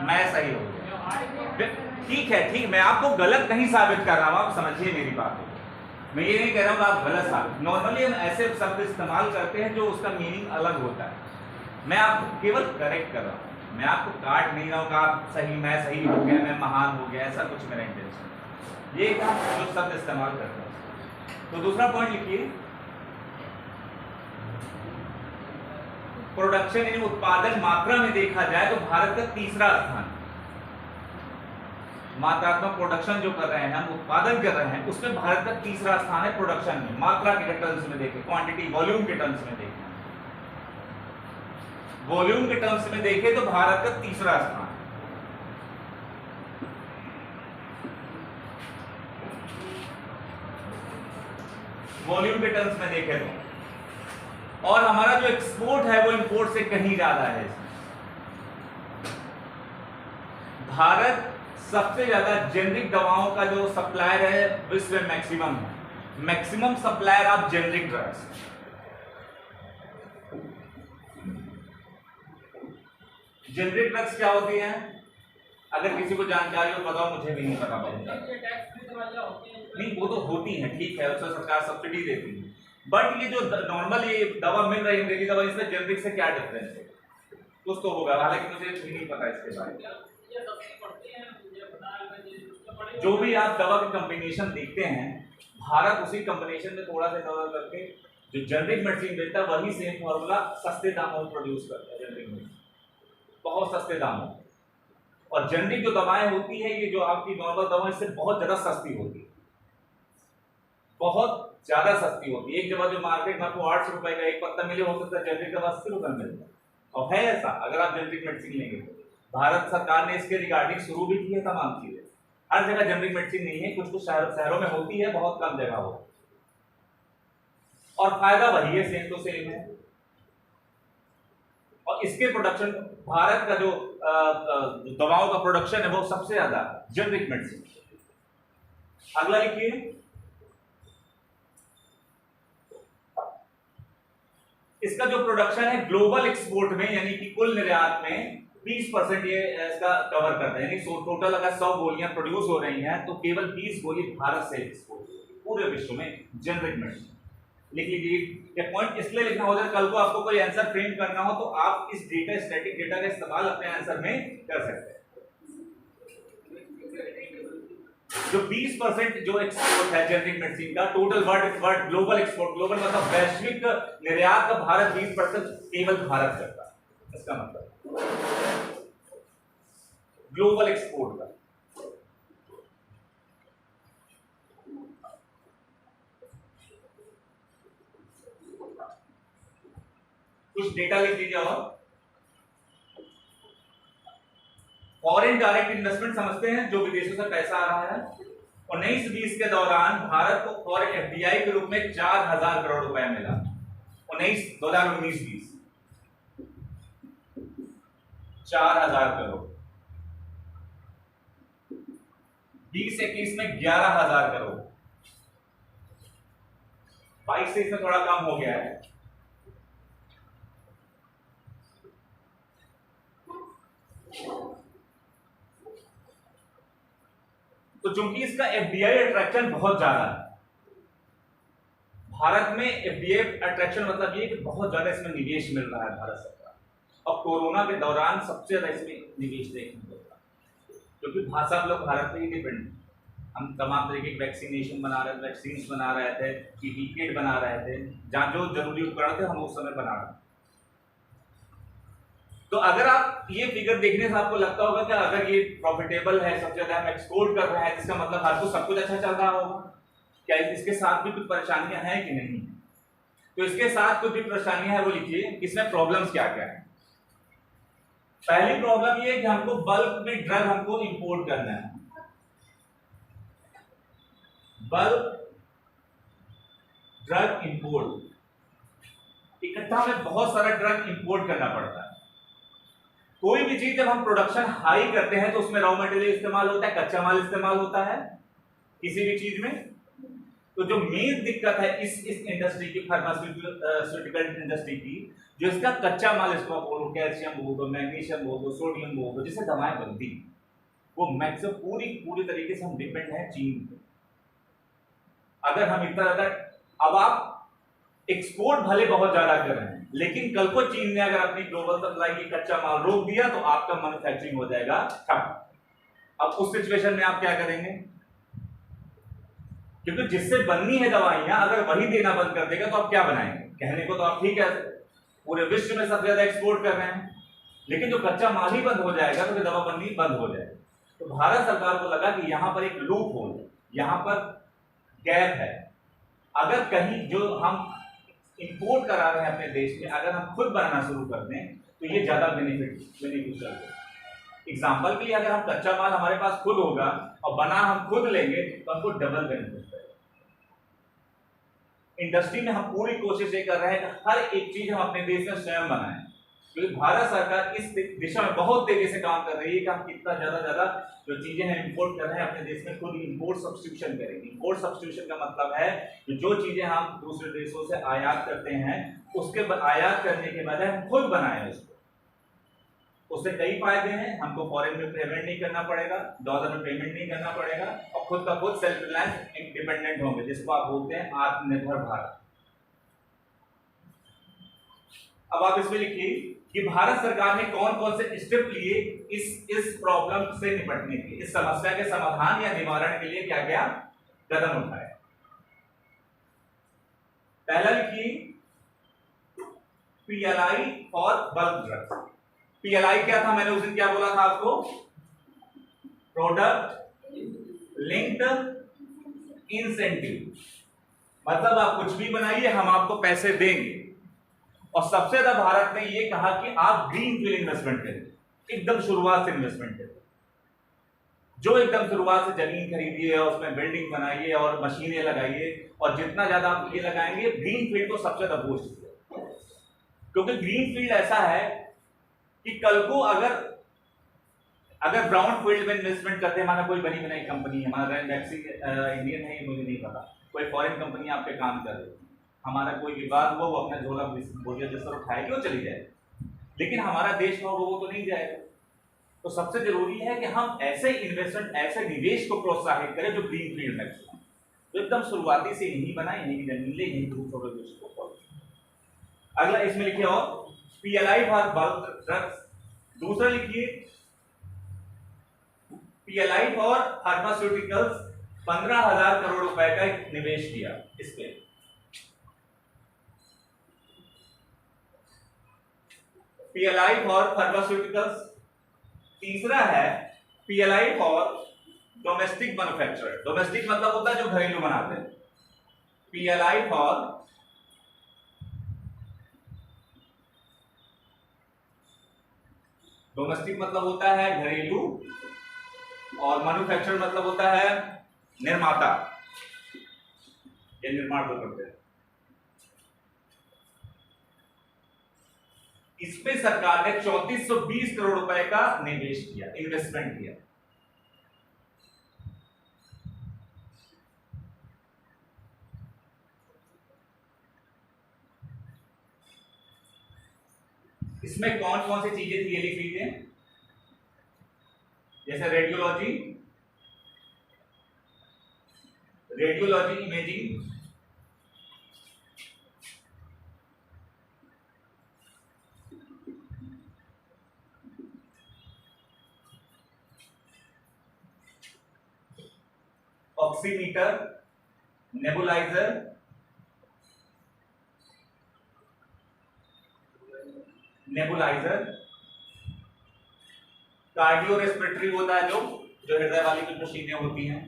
मैं सही हो गया। ठीक है, ठीक, मैं आपको गलत नहीं साबित कर रहा हूं, आप समझिए मेरी बात। मैं ये नहीं कह रहा हूं कि आप गलत साबित, नॉर्मली हम ऐसे शब्द इस्तेमाल करते हैं जो उसका मीनिंग अलग होता है। मैं आपको केवल करेक्ट कर रहा हूं, मैं आपको काट नहीं रहा हूं कि आप सही, मैं सही हो गया, मैं महान हो गया, ऐसा कुछ मेरा इंटेंशन। ये आप जो शब्द इस्तेमाल करते हैं। तो दूसरा पॉइंट लिखिए, प्रोडक्शन यानी उत्पादन मात्रा में देखा जाए तो भारत का तीसरा स्थान। मात्रात्मक प्रोडक्शन जो कर रहे हैं हम, उत्पादन कर रहे हैं, उसमें भारत का तीसरा स्थान है प्रोडक्शन में। मात्रा के टर्म्स में देखें, क्वांटिटी वॉल्यूम के टर्म्स में देखें, वॉल्यूम के टर्म्स में देखें तो भारत का तीसरा स्थान। वॉल्यूम के टर्म्स में देखें तो, और हमारा जो एक्सपोर्ट है वो इंपोर्ट से कहीं ज्यादा है। भारत सबसे ज्यादा जेनरिक दवाओं का जो सप्लायर है विश्व में मैक्सिमम है, maximum supplier of generic drugs. Generic drugs क्या होती हैं? अगर किसी को जानकारी हो बताओ, मुझे भी नहीं पता। नहीं, वो तो होती है, ठीक है, उसमें सरकार सब्सिडी देती है, बट ये जो नॉर्मल ये दवा मिल रही है अंग्रेजी दवा, इसमें जेनरिक से क्या डिफरेंस है? कुछ तो होगा, हालांकि मुझे भी नहीं पता इसके बारे में। जो भी आप दवा के कॉम्बिनेशन देखते हैं, भारत उसी कॉम्बिनेशन में थोड़ा सा दवा करके जो जेनरिक मेडिसिन देता है वही सेम फॉर्मूला सस्ते दामों में प्रोड्यूस करता है। जेनरिक मेडिसिन बहुत सस्ते दामों, और जेनरिक जो दवाएं होती है, ये जो आपकी नॉर्मल दवा, इससे बहुत ज्यादा सस्ती होती है, बहुत ज्यादा सस्ती होती है। एक दवा जो मार्केट में आपको 800 रुपए का एक पत्ता मिले, हो सकता है जेनरिक दवा 80 रुपए में मिलता है। और है ऐसा, अगर आप जेनरिक मेडिसिन लेंगे तो भारत सरकार ने इसके रिगार्डिंग शुरू भी की है तमाम चीजें। हर जगह जेनरिक मेडिसिन नहीं है, कुछ कुछ शहरों में होती है, बहुत कम जगह हो, और फायदा वही है, सेम टू सेम है। और इसके प्रोडक्शन, भारत का जो दवाओं का प्रोडक्शन है वो सबसे ज्यादा जेनरिक मेडिसिन। अगला लिखिए, इसका जो प्रोडक्शन है ग्लोबल एक्सपोर्ट में, यानी कि कुल निर्यात में 20% ये इसका कवर करता है। यानी टोटल अगर 100 गोलियां प्रोड्यूस हो रही हैं तो केवल 20 गोली भारत से एक्सपोर्ट हो रही है पूरे विश्व में जेनरिक मेडिसिन। लिख लीजिए, ये पॉइंट इसलिए लिखना होता है, कल को आपको कोई आंसर फ्रेम करना हो तो आप इस डेटा, स्टैटिक डेटा का इस्तेमाल अपने आंसर में कर सकते हैं। जो 20% जो एक्सपोर्ट है जेनरिक मेडिसिन का, total world global export, global मतलब वैश्विक निर्यात का भारत 20% केवल भारत करता है, इसका मतलब ग्लोबल एक्सपोर्ट का। कुछ डेटा लिख लीजिए। और फॉरेन डायरेक्ट इन्वेस्टमेंट समझते हैं, जो विदेशों से पैसा आ रहा है। 19-20 के दौरान भारत को फॉरेन एफडीआई के रूप में 4000 करोड़ रुपए मिला। 2019-20 4000 करोड़। 20-21 में 11000 करोड़। 22 से इसमें थोड़ा कम हो गया है। तो चूंकि इसका एफडीआई अट्रैक्शन बहुत ज्यादा है, भारत में एफडीआई अट्रैक्शन मतलब ये कि बहुत ज्यादा इसमें निवेश मिल रहा है भारत सरकार, और कोरोना के दौरान सबसे ज्यादा इसमें निवेश देखने को मिला, क्योंकि सब लोग भारत पे ही डिपेंड। हम तमाम तरीके के वैक्सीनेशन बना रहे थे, वैक्सीन बना रहे थे, पीपीई किट बना रहे थे, जहां जो जरूरी उपकरण थे हम उस समय बना रहे थे। तो अगर आप ये फिगर देखने से आपको लगता होगा कि अगर ये प्रॉफिटेबल है, सबसे ज्यादा हम एक्सपोर्ट कर रहे हैं, इसका मतलब आपको सब कुछ अच्छा चल रहा होगा। क्या इसके साथ भी कुछ परेशानियां हैं कि नहीं? तो इसके साथ कुछ भी परेशानियां हैं वो लिखिए। इसमें प्रॉब्लम्स क्या क्या है? पहली प्रॉब्लम ये है कि हमको बल्क में ड्रग हमको इंपोर्ट करना है। बल्क ड्रग इंपोर्ट, इकट्ठा में बहुत सारा ड्रग इंपोर्ट करना पड़ता है। कोई भी चीज जब हम प्रोडक्शन हाई करते हैं तो उसमें रॉ मटेरियल इस्तेमाल होता है, कच्चा माल इस्तेमाल होता है किसी भी चीज में। तो जो मेन दिक्कत है इस इंडस्ट्री की, फार्मास्यूटिकल इंडस्ट्री की, जो इसका कच्चा माल, इसको बोलो कैल्शियम बोल दो, मैग्नीशियम बोल दो, सोडियम बोल दो, जिससे दवाएं बनती, वो मैक्सिमम पूरी तरीके से हम डिपेंड है चीन पे। अगर हम इतना ज्यादा, अब आप एक्सपोर्ट भले बहुत ज्यादा कर रहे हैं, लेकिन कल को चीन ने अगर अपनी ग्लोबल सप्लाई की कच्चा माल रोक दिया तो आपका मैन्युफैक्चरिंग हो जाएगा ठप। अब उस सिचुएशन में आप क्या करेंगे? क्योंकि जिससे बननी है दवाइयां, अगर वही देना बंद कर देगा तो आप क्या बनाएंगे? कहने को तो आप ठीक है पूरे विश्व में सबसे ज्यादा एक्सपोर्ट कर रहे हैं, लेकिन जो कच्चा माल ही बंद हो जाएगा तो दवा बननी बंद हो जाएगी। तो भारत सरकार को लगा कि यहां पर एक लूप होल, यहां पर गैप है। अगर कहीं जो हम इंपोर्ट करा रहे हैं अपने देश में, अगर हम खुद बनाना शुरू कर दें तो ये ज्यादा बेनिफिशियल है। एग्जाम्पल के लिए, अगर हम कच्चा माल हमारे पास खुद होगा और बना हम खुद लेंगे तो हमको डबल बेनिफिट है। इंडस्ट्री में हम पूरी कोशिश ये कर रहे हैं कि हर एक चीज हम अपने देश में स्वयं बनाएं, क्योंकि भारत सरकार इस दिशा में बहुत तेजी से काम कर रही है कि हम कितना ज्यादा जो चीजें हैं इंपोर्ट कर रहे हैं अपने देश में, खुद इंपोर्ट सब्स्टिट्यूशन करेंगे। इंपोर्ट सब्स्टिट्यूशन का मतलब है कि जो चीजें हम दूसरे देशों से आयात करते हैं, उसके आयात करने के बजाय हम खुद बनाएं उसको। उससे कई फायदे हैं, हमको फॉरेन में पेमेंट नहीं करना पड़ेगा, डॉलर में पेमेंट नहीं करना पड़ेगा, और खुद का खुद सेल्फ रिलायंस इंडिपेंडेंट होंगे, जिसको आप बोलते हैं आत्मनिर्भर भारत। अब आप इसमें लिखिए कि भारत सरकार ने कौन कौन से स्टेप लिए इस प्रॉब्लम से निपटने के लिए, इस समस्या के समाधान या निवारण के लिए क्या क्या कदम उठाए। पहला लिखिए PLI for bulk drugs. PLI क्या था? मैंने उस दिन क्या बोला था आपको? Product linked incentive. मतलब आप कुछ भी बनाइए, हम आपको पैसे देंगे। और सबसे ज्यादा भारत ने यह कहा कि आप ग्रीन फील्ड इन्वेस्टमेंट करें, एकदम शुरुआत से इन्वेस्टमेंट करें। जो एकदम शुरुआत से जमीन खरीदिए और उसमें बिल्डिंग बनाइए और मशीनें लगाइए, और जितना ज्यादा आप ये लगाएंगे, ग्रीन फील्ड को सबसे ज्यादा बूस्ट किया। क्योंकि ग्रीन फील्ड ऐसा है कि कल को अगर ब्राउन फील्ड में इन्वेस्टमेंट करते हैं, हमारा कोई बनी बनाई कंपनी है, हमारा रैंडैक्सी इंडियन है, मुझे नहीं पता, कोई फॉरेन कंपनी आप पे काम कर रही है, हमारा कोई विवाद हुआ, वो अपना झोला बोझा जिस तरह उठाएगी वो चली जाए, लेकिन हमारा देश का वो तो नहीं जाएगा। तो सबसे जरूरी है कि हम ऐसे इन्वेस्टमेंट, ऐसे निवेश को प्रोत्साहित करें जो ग्रीन फील्ड में, तो एकदम शुरुआती से यही बनाए, यही जमीन ले, यही ग्रुप। अगला इसमें लिखिए और PLI फॉर बल्क ड्रग्स। दूसरा लिखिए PLI फॉर फार्मास्यूटिकल्स, 15,000 करोड़ रुपए का निवेश किया इस पे। PLI for pharmaceuticals. तीसरा है PLI for domestic manufacturer. Domestic मतलब होता है जो घरेलू बनाते हैं। PLI फॉर डोमेस्टिक मतलब होता है घरेलू, और मैन्युफैक्चरर मतलब होता है निर्माता, ये निर्माण को करते हैं। इसमें सरकार ने 3420 करोड़ रुपए का निवेश किया, इन्वेस्टमेंट किया। इसमें कौन कौन सी चीजें थी ये लिख लीजिए, जैसे radiology imaging, oximeter, nebuliser, cardio respiratory होता है जो हृदय वाली कुछ मशीनें होती हैं,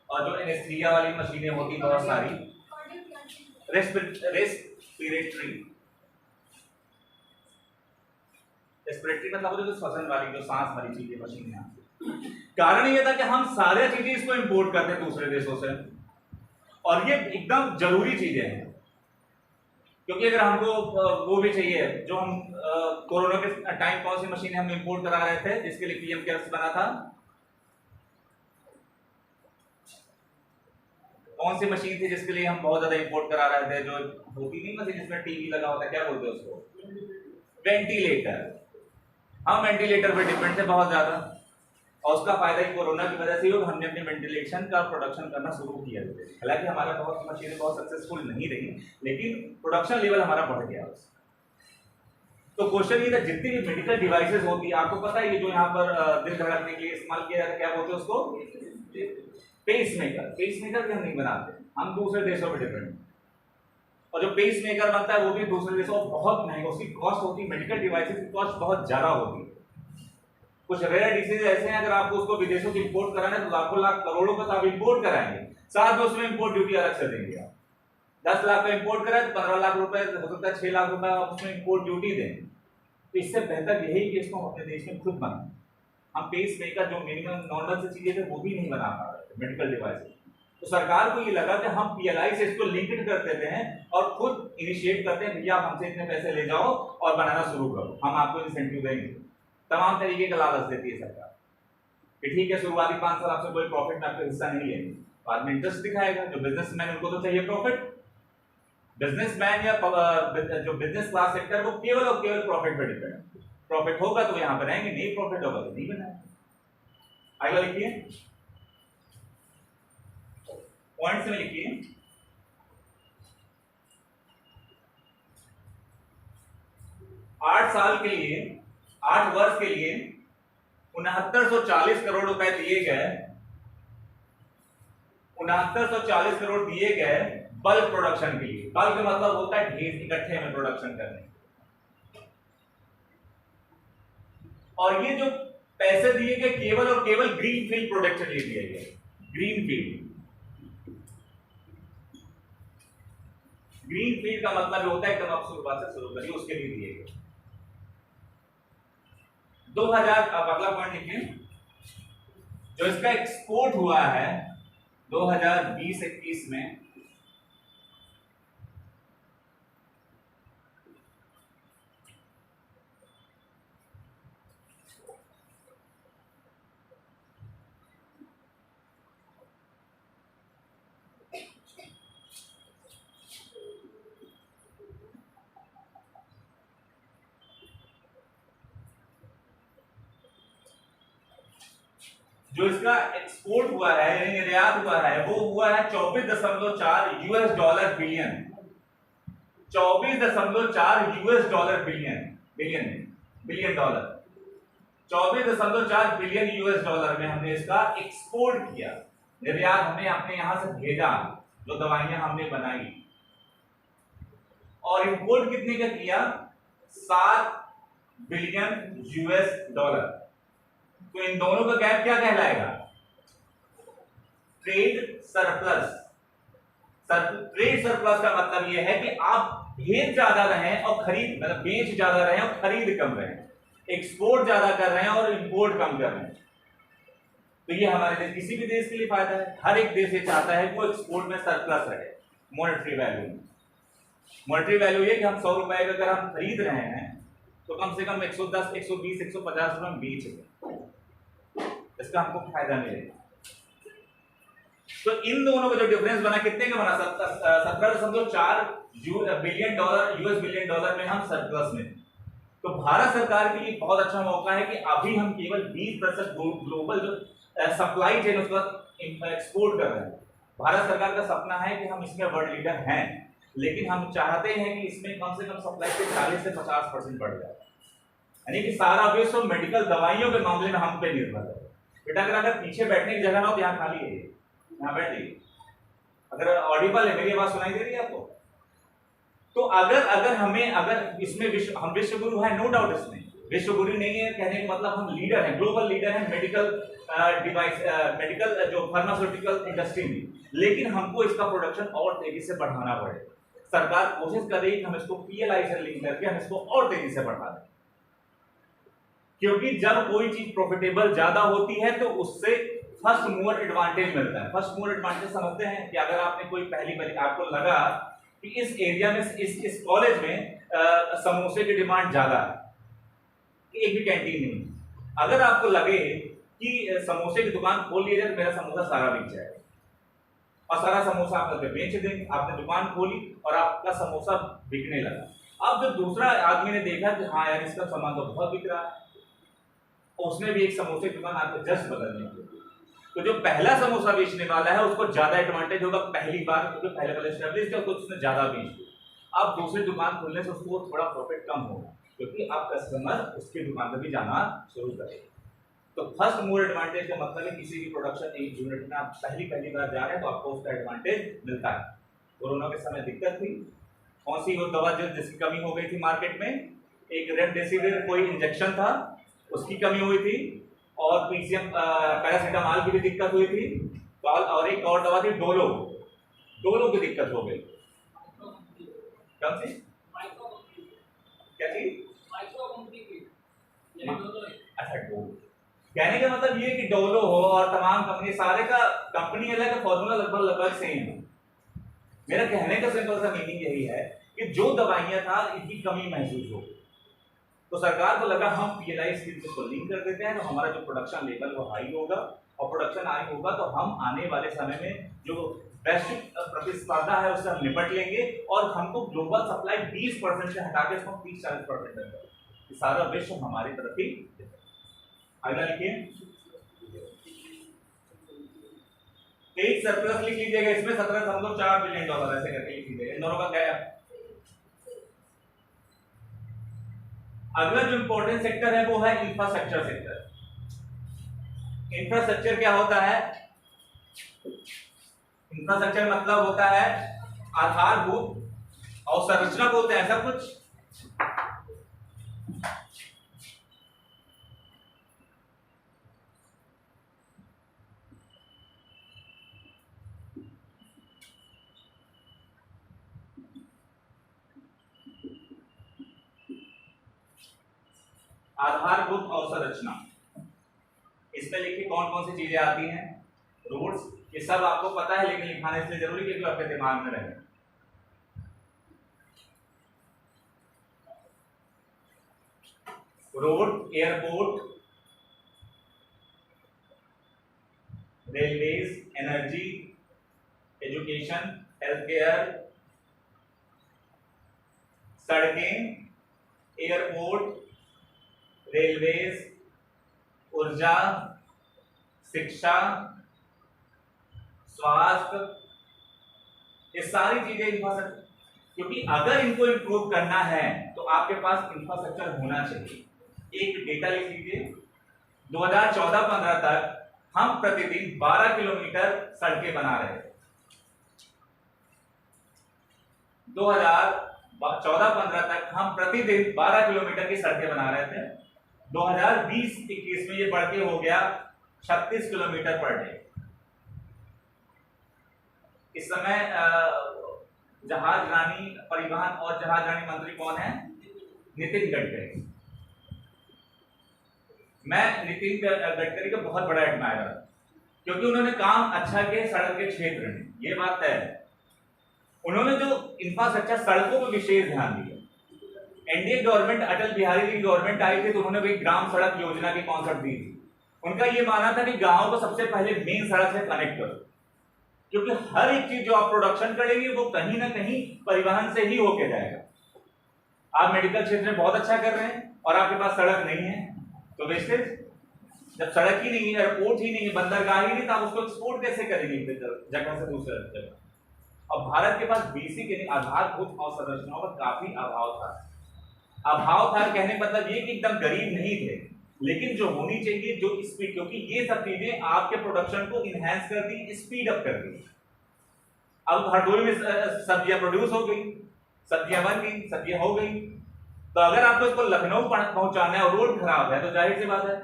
और जो एनेस्थीसिया वाली मशीनें होती बहुत सारी, रेस्पिरेटरी मतलब जो श्वसन वाली, जो सांस वाली चीजें, मशीनें आती। कारण ये था कि हम सारे चीजें इसको इंपोर्ट करते हैं दूसरे देशों से, और ये एकदम जरूरी चीजें हैं। क्योंकि अगर हमको वो भी चाहिए जो हम कोरोना के टाइम कौन सी मशीन हम इंपोर्ट करा रहे थे जिसके लिए पीएम केयर्स बना था, कौन सी मशीन थी जिसके लिए हम बहुत ज्यादा इंपोर्ट करा रहे थे, जो होती नहीं मशीन जिसमें टीवी लगा होता है, क्या बोलते हैं उसको, वेंटिलेटर। हम वेंटिलेटर पे डिपेंड थे बहुत ज्यादा, और उसका फायदा ही कोरोना की वजह से हुआ, हमने अपने वेंटिलेशन का प्रोडक्शन करना शुरू किया। हालांकि हमारा बहुत मशीनें बहुत सक्सेसफुल नहीं रही, लेकिन प्रोडक्शन लेवल हमारा बढ़ गया। तो क्वेश्चन ये था, जितनी भी मेडिकल डिवाइसेस होती है, आपको पता है ये जो यहाँ पर दिल धड़कने के लिए इस्तेमाल किया जाता है, क्या बोलते हैं उसको, पेसमेकर। पेसमेकर भी हम नहीं बनाते, हम दूसरे देशों में डिपेंड, और जो पेसमेकर बनता है वो भी दूसरे देशों में बहुत महंगा, उसकी कॉस्ट होती है, मेडिकल डिवाइसेस की कॉस्ट बहुत ज्यादा होती है। कुछ रेयर डिसीज ऐसे हैं, अगर आपको उसको विदेशों से इंपोर्ट कराना है तो लाखों लाख करोड़ों का आप इंपोर्ट कराएंगे, साथ में उसमें इंपोर्ट ड्यूटी अलग से देंगे। आप 10 लाख का इंपोर्ट कराए तो 15 लाख रुपए, हो सकता है 6 लाख रुपए आप उसमें इंपोर्ट ड्यूटी दें। तो इससे बेहतर यही कि इसको अपने देश में खुद बनाएं। हम पेस मेकर जो मिनिमम नॉर्मल से चीजें थे वो भी नहीं बना पा रहे थे मेडिकल डिवाइस। तो सरकार को ये लगा कि हम पीएलआई से इसको लिंक्ड कर देते हैं और खुद इनिशिएट करते हैं, भैया आप हमसे इतने पैसे ले जाओ और बनाना शुरू करो, हम आपको इंसेंटिव देंगे। तमाम तरीके का लालच देती है सरकार कि ठीक है शुरुआती 5 साल आपसे कोई प्रॉफिट में आपका हिस्सा नहीं लेंगे, बाद में इंटरेस्ट दिखाएगा। जो बिजनेसमैन उनको तो चाहिए प्रॉफिट, बिजनेसमैन या जो बिजनेस क्लास सेक्टर वो केवल और केवल प्रॉफिट पर डिपेंड है। प्रॉफिट होगा तो यहाँ पर रहेंगे, नहीं प्रॉफिट होगा तो नहीं बनाएंगे। अगला लिखिए, पॉइंट्स में लिखिए, आठ साल के लिए, 8 वर्ष के लिए 6940 करोड़ रुपए दिए गए, 6940 करोड़ दिए गए बल्क प्रोडक्शन के लिए। बल्क मतलब होता है ढेर, इकट्ठे में प्रोडक्शन करने। और ये जो पैसे दिए गए केवल और केवल ग्रीन फील्ड प्रोडक्ट के लिए दिए गए। ग्रीन फील्ड, ग्रीन फील्ड का मतलब होता है एकदम आप शुरुआत से शुरू करिए, उसके लिए दिए गए 2000। अब अगला पॉइंट लिखिए, जो इसका एक्सपोर्ट हुआ है 2020-21 में, जो इसका एक्सपोर्ट हुआ है यानी निर्यात हुआ है वो हुआ है 24.4 US dollar billion. 24.4 US dollar billion, billion dollar, 24.4 billion US dollar में हमने इसका एक्सपोर्ट किया। निर्यात हमने अपने यहां से भेजा, जो दवाइयां हमने बनाई। और इंपोर्ट कितने का किया, 7 बिलियन यूएस डॉलर। तो इन दोनों का गैप क्या कहलाएगा, ट्रेड सरप्लस। ट्रेड सरप्लस का मतलब यह है कि आप भेज ज्यादा रहे और खरीद, मतलब बेच ज्यादा रहे और खरीद कम रहे। एक्सपोर्ट ज्यादा कर रहे हैं और इंपोर्ट कम कर रहे हैं। तो ये हमारे देश, किसी भी देश के लिए फायदा है। हर एक देश ये चाहता है कि वो एक्सपोर्ट में सरप्लस रहे। मॉनेटरी वैल्यू में, मॉनेटरी वैल्यू ये कि हम 100 रुपए का अगर हम खरीद रहे हैं तो कम से कम 110, 120, 150 रुपए में बेच रहे, इसका हमको फायदा मिलेगा। तो इन दोनों का जो डिफरेंस बना, कितने का बना, 17.4 billion dollar, US billion dollar में हम सरप्लस में। तो भारत सरकार के लिए बहुत अच्छा मौका है कि अभी हम केवल 20% ग्लोबल जो सप्लाई चेन उसका एक्सपोर्ट कर रहे हैं। भारत सरकार का सपना है कि हम इसमें वर्ल्ड लीडर हैं, लेकिन हम चाहते हैं कि इसमें कम से कम सप्लाई से 40 से 50% बढ़ जाए, यानी कि सारा विश्व मेडिकल दवाइयों के मामले में हम पे निर्भर है। बेटा अगर पीछे बैठने की जगह ना हो तो यहाँ खाली है, यहाँ बैठिए। अगर ऑडिबल है, मेरी आवाज सुनाई दे रही है आपको? तो अगर हमें, अगर इसमें हम विश्व गुरु है, नो डाउट, इसमें विश्व गुरु नहीं है कहने का मतलब हम लीडर हैं, ग्लोबल लीडर हैं मेडिकल डिवाइस, मेडिकल जो फार्मास्यूटिकल इंडस्ट्री में, लेकिन हमको इसका प्रोडक्शन और तेजी से बढ़ाना पड़ेगा। सरकार कोशिश कर रही है कि हम इसको पीएलआई से लिंक करके हम इसको और तेजी से बढ़ा दें, क्योंकि जब कोई चीज प्रॉफिटेबल ज्यादा होती है तो उससे फर्स्ट मूवर एडवांटेज मिलता है। फर्स्ट मूवर एडवांटेज समझते हैं कि अगर आपने कोई पहली बार आपको लगा कि इस एरिया में इस कॉलेज में समोसे की डिमांड ज्यादा है, एक भी कैंटीन नहीं। अगर आपको लगे कि समोसे की दुकान खोल ली जाए तो मेरा समोसा सारा बिक जाएगा और सारा समोसा आप बेच देंगे, आपने दुकान खोली और आपका समोसा बिकने लगा। अब जब दूसरा आदमी ने देखा कि हाँ यार इसका सामान तो बहुत बिक रहा है, उसने भी एक समोसे की दुकान आपके जस्ट बदल दी, तो जो पहला समोसा बेचने वाला है उसको ज्यादा एडवांटेज होगा पहली बार, क्योंकि पहले एस्टेब्लिश है तो उसने ज्यादा बेच दिया। अब दूसरी दुकान खोलने से उसको थोड़ा प्रॉफिट कम होगा, क्योंकि आप कस्टमर उसकी दुकान पर भी जाना शुरू करेंगे। तो फर्स्ट मूवर एडवांटेज का मतलब है किसी भी प्रोडक्शन एक यूनिट में आप पहली बार जा रहे हैं तो आपको उसका एडवांटेज मिलता है। कोरोना के समय दिक्कत थी, कौन सी वो दवा जिसकी कमी हो गई थी मार्केट में, एक रेमडेसिविर कोई इंजेक्शन था उसकी कमी हुई थी, और पीसीएम पैरासीटामॉल की भी दिक्कत हुई थी, और एक और दवा थी डोलो की दिक्कत हो गई। कौन सी? क्या चीज? अच्छा डोलो। कहने का मतलब ये कि डोलो हो और तमाम कंपनी, सारे का कंपनी अलग है, फॉर्मूला लगभग सेम है। मेरा कहने का सिंपल सा मीनिंग यही है कि जो दवाइयां था इनकी कमी महसूस हो, तो सरकार को लगा हम पीएलआई स्कीम से लिंक कर देते हैं तो हमारा जो प्रोडक्शन लेवल वो हाई होगा, और प्रोडक्शन हाई होगा तो हम आने वाले समय में जो वैश्विक प्रतिस्पर्धा है उससे हम निपट लेंगे, और हमको ग्लोबल सप्लाई 20% से हटा के इसको 30-40% तक, सारा विश्व हमारी तरफ ही। अगला लिखिए, एक सरप्लस लिख लीजिएगा, इसमें 17.4 बिलियन डॉलर ऐसे करके लिख लीजिएगा, इन दोनों का क्या है। अगला जो इंपॉर्टेंट सेक्टर है वो है इंफ्रास्ट्रक्चर सेक्टर। इंफ्रास्ट्रक्चर क्या होता है? इंफ्रास्ट्रक्चर मतलब होता है आधारभूत और संरचना बोलते हैं ऐसा कुछ। आधारभूत अवसंरचना, इसमें लिखिए कौन कौन सी चीजें आती हैं। रोड्स, ये सब आपको पता है लेकिन लिखाना इसलिए जरूरी है कि आपके दिमाग में रहे। Road, airport, railways, energy, education, health care, सड़कें, एयरपोर्ट, रेलवेज, ऊर्जा, शिक्षा, स्वास्थ्य, ये सारी चीजें इंफ्रास्ट्रक्चर, क्योंकि अगर इनको इंप्रूव करना है तो आपके पास इंफ्रास्ट्रक्चर होना चाहिए। एक डेटा लिख लीजिए, 2014-15 तक हम प्रतिदिन 12 किलोमीटर सड़कें बना रहे थे। 2014-15 तक हम प्रतिदिन 12 किलोमीटर की सड़कें बना रहे थे। 2020-21 में ये बढ़ के हो गया 36 किलोमीटर पर डे। इस समय जहाज रानी परिवहन और जहाज रानी मंत्री कौन है? नितिन गडकरी। मैं नितिन गडकरी का बहुत बड़ा एडमायरर, क्योंकि उन्होंने काम अच्छा किया सड़क के क्षेत्र में, ये बात है। उन्होंने जो इंफ्रास्ट्रक्चर सड़कों पर विशेष ध्यान दिया। एनडीए गवर्नमेंट, अटल बिहारी की गवर्नमेंट आई थी तो उन्होंने भी ग्राम सड़क योजना की कॉन्सेप्ट दी थी। उनका ये मानना था कि गांव को सबसे पहले मेन सड़क से कनेक्ट करो, क्योंकि हर एक चीज जो आप प्रोडक्शन करेंगे वो कहीं ना कहीं परिवहन से ही होके जाएगा। आप मेडिकल क्षेत्र में बहुत अच्छा कर रहे हैं और आपके पास सड़क नहीं है तो वेस्टेज। जब सड़क ही नहीं है, एयरपोर्ट ही नहीं है, बंदरगाह ही नहीं, तो आप उसको एक्सपोर्ट कैसे करेंगे जगह से दूसरे जगह। और भारत के पास बेसिक आधारभूत अवसंरचनाओं का काफी अभाव था। कहने का मतलब ये कि एकदम गरीब नहीं थे, लेकिन जो होनी चाहिए जो स्पीड, क्योंकि ये सब चीजें आपके प्रोडक्शन को इनहेंस कर दी, स्पीड अप कर दी। अब हरदोई में सब्जियां प्रोड्यूस हो गई, सब्जियां बन गई, सब्जियां हो गई, तो अगर आपको इसको लखनऊ पहुंचाना है और रोड खराब है तो जाहिर सी बात है